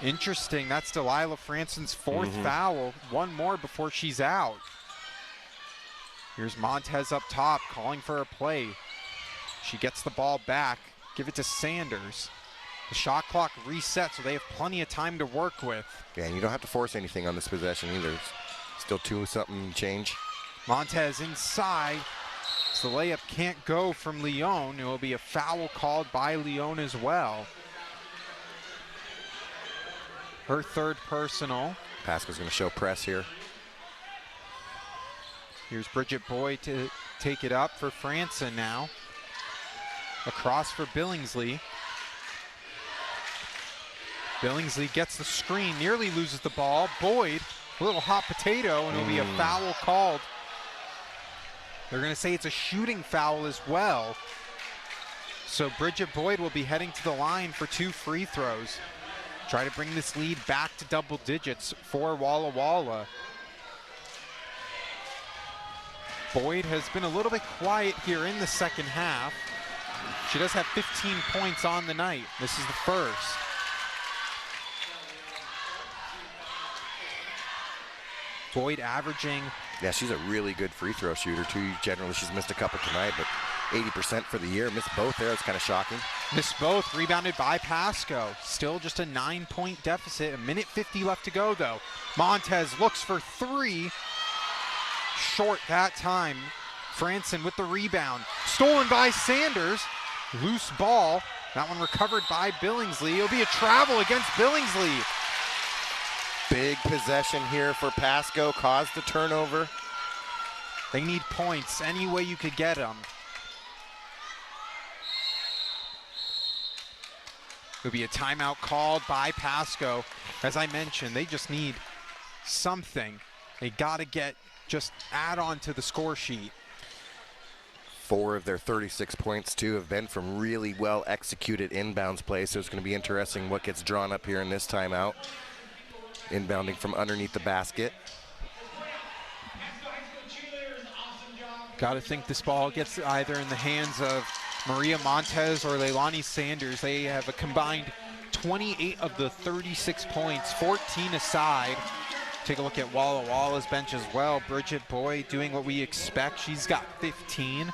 Interesting, that's Delilah Franson's fourth foul. One more before she's out. Here's Montez up top calling for a play. She gets the ball back, give it to Sanders. The shot clock resets, so they have plenty of time to work with. Yeah, and you don't have to force anything on this possession either. It's still 2-something change. Montez inside. So the layup can't go from Leon. It will be a foul called by Leon as well. Her third personal. Pasco's going to show press here. Here's Bridget Boyd to take it up for Franson now. Across for Billingsley. Billingsley gets the screen, nearly loses the ball. Boyd, a little hot potato, and it'll be a foul called. They're going to say it's a shooting foul as well. So Bridget Boyd will be heading to the line for 2 free throws. Try to bring this lead back to double digits for Walla Walla. Boyd has been a little bit quiet here in the second half. She does have 15 points on the night. This is the first. Boyd averaging Yeah, she's a really good free throw shooter, too. Generally, she's missed a couple tonight, but 80% for the year. Missed both there. It's kind of shocking. Missed both. Rebounded by Pasco. Still just a 9-point deficit. 1:50 left to go, though. Montez looks for three. Short that time. Franson with the rebound. Stolen by Sanders. Loose ball. That one recovered by Billingsley. It'll be a travel against Billingsley. Big possession here for Pasco. Caused the turnover. They need points any way you could get them. It'll be a timeout called by Pasco. As I mentioned, they just need something. They got to just add on to the score sheet. 4 of their 36 points, too, have been from really well executed inbounds plays. So it's going to be interesting what gets drawn up here in this timeout. Inbounding from underneath the basket. Got to think this ball gets either in the hands of Maria Montez or Leilani Sanders. They have a combined 28 of the 36 points, 14 aside. Take a look at Walla Walla's bench as well. Bridget Boyd doing what we expect. She's got 15.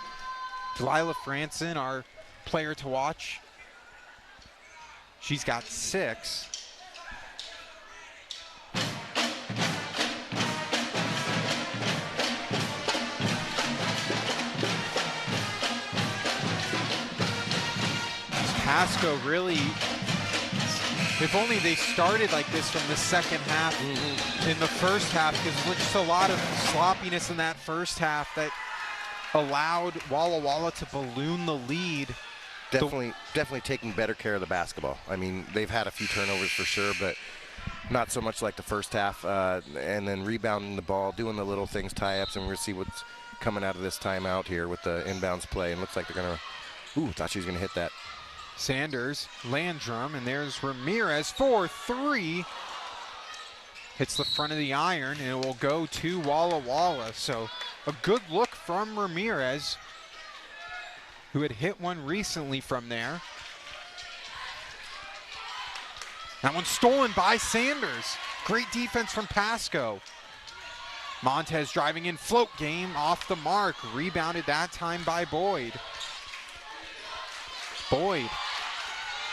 Delilah Franson, our player to watch, she's got 6. Pasco really, if only they started like this from the second half in the first half, because there's just a lot of sloppiness in that first half that allowed Walla Walla to balloon the lead. Definitely taking better care of the basketball. I mean, they've had a few turnovers for sure, but not so much like the first half. And then rebounding the ball, doing the little things, tie-ups, and we're going to see what's coming out of this timeout here with the inbounds play. And looks like they're going to, thought she was going to hit that. Sanders, Landrum, and there's Ramirez for 3. Hits the front of the iron, and it will go to Walla Walla. So a good look from Ramirez, who had hit one recently from there. That one stolen by Sanders. Great defense from Pasco. Montez driving in, float game off the mark. Rebounded that time by Boyd. Boyd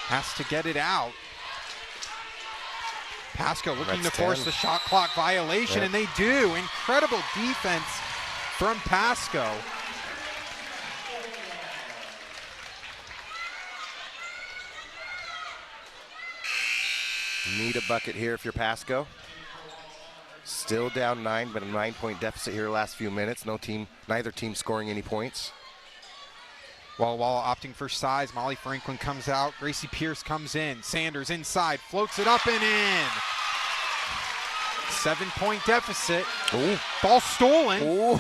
has to get it out. Pasco looking to force the shot clock violation, and they do. Incredible defense from Pasco. Need a bucket here if you're Pasco. Still down 9, but a 9-point deficit here last few minutes. Neither team scoring any points. Walla opting for size. Molly Franklin comes out. Gracie Pierce comes in. Sanders inside, floats it up and in. 7-point deficit. Ooh. Ball stolen. Ooh.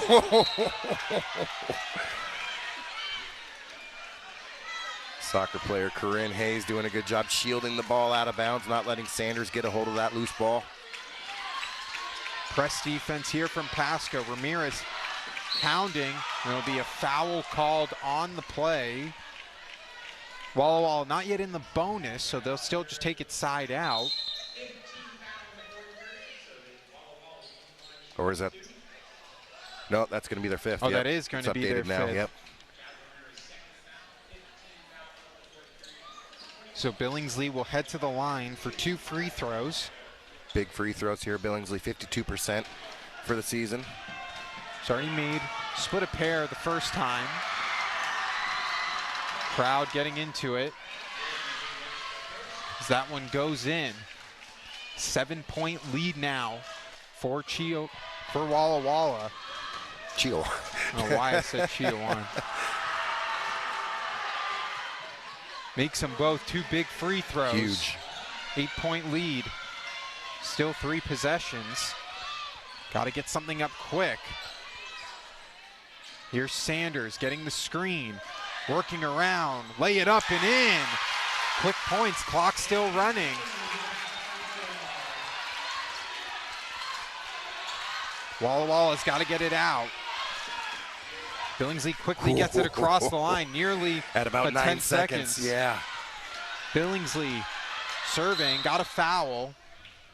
Soccer player Corinne Hayes doing a good job shielding the ball out of bounds, not letting Sanders get a hold of that loose ball. Press defense here from Pasco. Ramirez pounding. There'll be a foul called on the play. Walla Walla not yet in the bonus, so they'll still just take it side out. Or is that? No, that's going to be their 5th. Oh, that is going to be their 5th. Now. Yep. So Billingsley will head to the line for 2 free throws. Big free throws here. Billingsley 52% for the season. It's already made, split a pair the first time. Crowd getting into it. As that one goes in. 7-point lead now for Walla Walla. Chio. I don't know why I said Chio on. Makes them both 2 big free throws. Huge. 8-point lead. Still 3 possessions. Got to get something up quick. Here's Sanders getting the screen, working around, lay it up and in. Quick points, clock still running. Walla Walla's got to get it out. Billingsley quickly gets it across the line, nearly at about 9 seconds. Yeah. Billingsley serving, got a foul,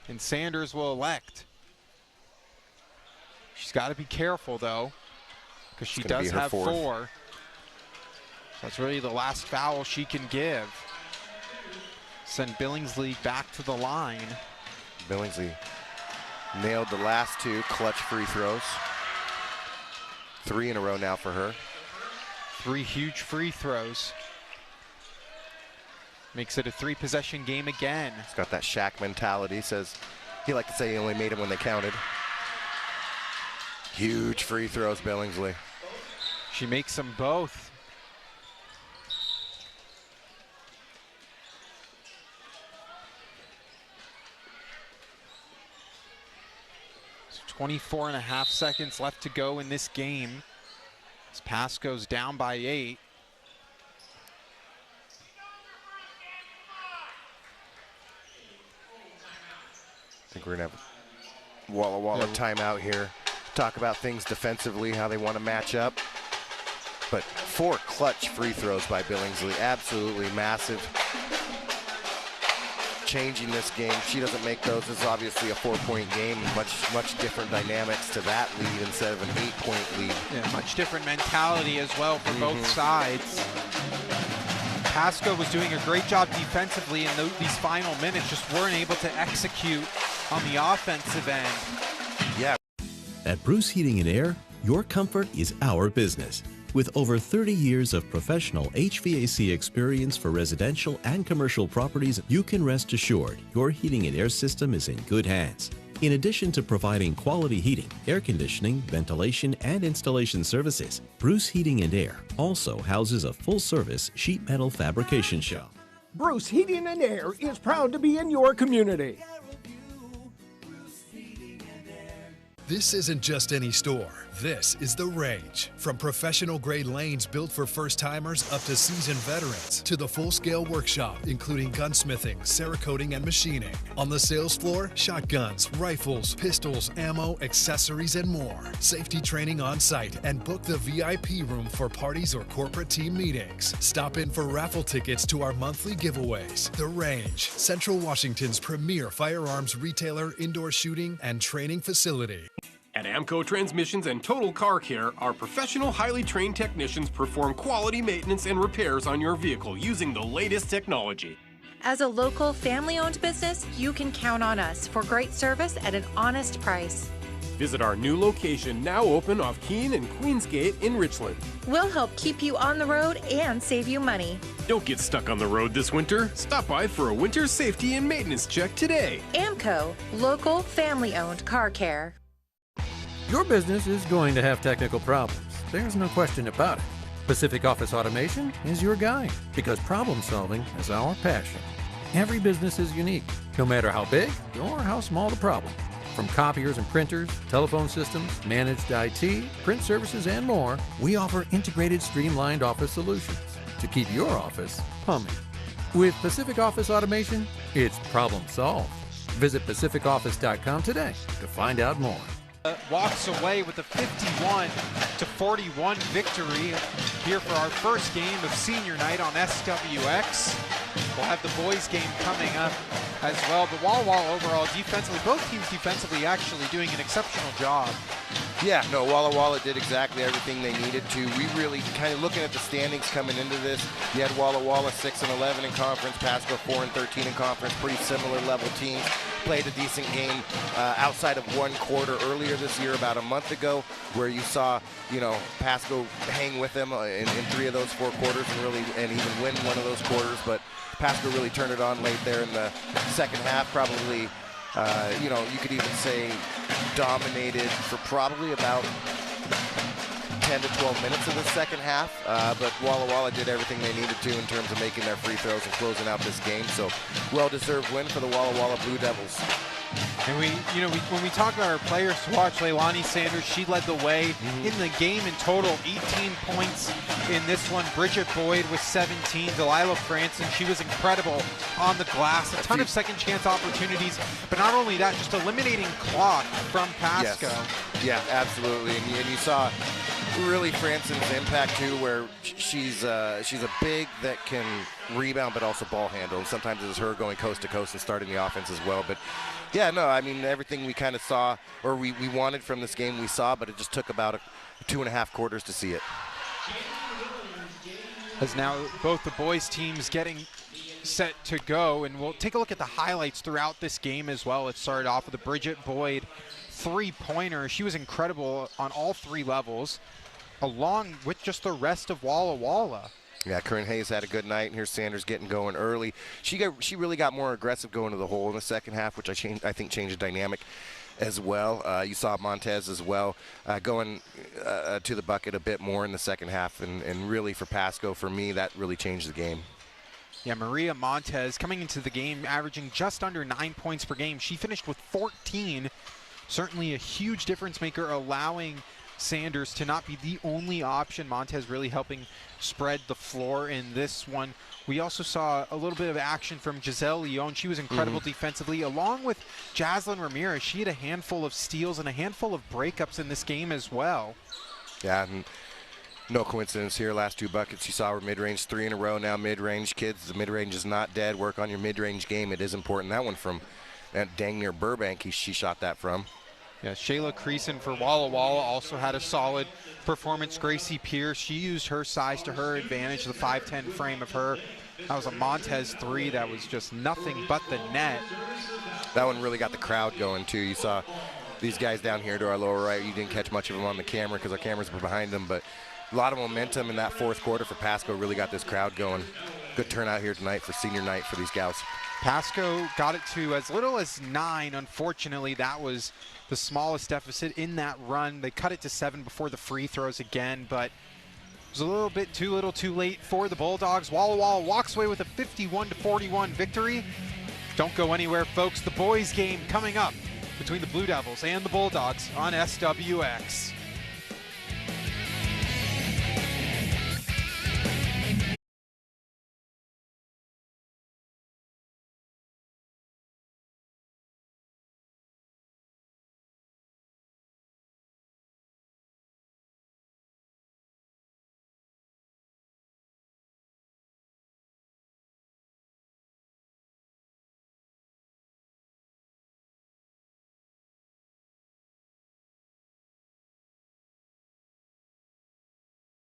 and Sanders will elect She's got to be careful, though, because she does have 4. So that's really the last foul she can give. Send Billingsley back to the line. Billingsley nailed the last 2 clutch free throws. 3 in a row now for her. 3 huge free throws. Makes it a 3-possession game again. He's got that Shaq mentality. Says he liked to say he only made them when they counted. Huge free throws, Billingsley. She makes them both. So 24.5 seconds left to go in this game. As Pasco's down by 8. I think we're going to have Walla timeout here. Talk about things defensively, how they want to match up. But 4 clutch free throws by Billingsley, absolutely massive. Changing this game. She doesn't make those. It's obviously a 4-point game. Much different dynamics to that lead instead of an 8-point lead. Yeah, much different mentality as well for both sides. Pasco was doing a great job defensively in these final minutes, just weren't able to execute on the offensive end. Yeah. At Bruce Heating and Air, your comfort is our business. With over 30 years of professional HVAC experience for residential and commercial properties, you can rest assured your heating and air system is in good hands. In addition to providing quality heating, air conditioning, ventilation, and installation services, Bruce Heating and Air also houses a full-service sheet metal fabrication shop. Bruce Heating and Air is proud to be in your community. This isn't just any store. This is The Range. From professional-grade lanes built for first-timers up to seasoned veterans to the full-scale workshop, including gunsmithing, Cerakoting, and machining. On the sales floor, shotguns, rifles, pistols, ammo, accessories, and more. Safety training on site and book the VIP room for parties or corporate team meetings. Stop in for raffle tickets to our monthly giveaways. The Range, Central Washington's premier firearms retailer, indoor shooting, and training facility. At Amco Transmissions and Total Car Care, our professional, highly trained technicians perform quality maintenance and repairs on your vehicle using the latest technology. As a local, family-owned business, you can count on us for great service at an honest price. Visit our new location, now open off Keene and Queensgate in Richland. We'll help keep you on the road and save you money. Don't get stuck on the road this winter. Stop by for a winter safety and maintenance check today. Amco, local, family-owned car care. Your business is going to have technical problems. There's no question about it. Pacific Office Automation is your guide because problem solving is our passion. Every business is unique, no matter how big or how small the problem. From copiers and printers, telephone systems, managed IT, print services, and more, we offer integrated, streamlined office solutions to keep your office humming. With Pacific Office Automation, it's problem solved. Visit pacificoffice.com today to find out more. Walks away with a 51-41 victory here for our first game of senior night on SWX. We'll have the boys game coming up as well. But Walla overall defensively, both teams defensively actually doing an exceptional job. Yeah, no, Walla did exactly everything they needed to. We really kind of looking at the standings coming into this. You had Walla 6-11 in conference, Pasco 4-13 in conference, pretty similar level teams. Played a decent game outside of one quarter earlier this year, about a month ago, where you saw, Pasco hang with them in 3 of those 4 quarters and even win one of those quarters. But Pasco really turned it on late there in the second half. Probably, you could even say dominated for probably about 10 to 12 minutes of the second half, but Walla did everything they needed to in terms of making their free throws and closing out this game. So, well-deserved win for the Walla Blue Devils. And when we talk about our players to watch, Leilani Sanders, she led the way in the game in total, 18 points in this one. Bridget Boyd with 17. Delilah Franson, she was incredible on the glass. A ton of second chance opportunities, but not only that, just eliminating clock from Pasco. Yes. Yeah, absolutely. And you saw really Franson's impact too, where she's a big that can rebound but also ball handle. And sometimes it's her going coast to coast and starting the offense as well. But Yeah, no, I mean, everything we kind of saw, or we wanted from this game we saw, but it just took about 2.5 quarters to see it. As now both the boys teams getting set to go, and we'll take a look at the highlights throughout this game as well. It started off with a Bridget Boyd three-pointer. She was incredible on all 3 levels, along with just the rest of Walla Walla. Yeah, Corinne Hayes had a good night, and here's Sanders getting going early. She really got more aggressive going to the hole in the second half, which I think changed the dynamic as well. You saw Montez as well going to the bucket a bit more in the second half, and really for Pasco, for me, that really changed the game. Yeah, Maria Montez coming into the game averaging just under 9 points per game. She finished with 14. Certainly a huge difference maker, allowing Sanders to not be the only option. Montez really helping spread the floor in this one. We also saw a little bit of action from Giselle Leon. She was incredible defensively, along with Jaslyn Ramirez. She had a handful of steals and a handful of breakups in this game as well. Yeah, and no coincidence here. Last 2 buckets you saw were mid-range, 3 in a row now. Mid-range, kids, the mid-range is not dead. Work on your mid-range game. It is important. That one from dang near Burbank, she shot that from. Yeah, Shayla Creason for Walla Walla also had a solid performance. Gracie Pierce, she used her size to her advantage, the 5'10" frame of her. That was a Montez 3 that was just nothing but the net. That one really got the crowd going too. You saw these guys down here to our lower right. You didn't catch much of them on the camera because our cameras were behind them, but a lot of momentum in that 4th quarter for Pasco really got this crowd going. Good turnout here tonight for senior night for these gals. Pasco got it to as little as 9. Unfortunately, that was the smallest deficit in that run. They cut it to 7 before the free throws again, but it was a little bit too little too late for the Bulldogs. Walla Walla walks away with a 51-41 victory. Don't go anywhere, folks. The boys game coming up between the Blue Devils and the Bulldogs on SWX.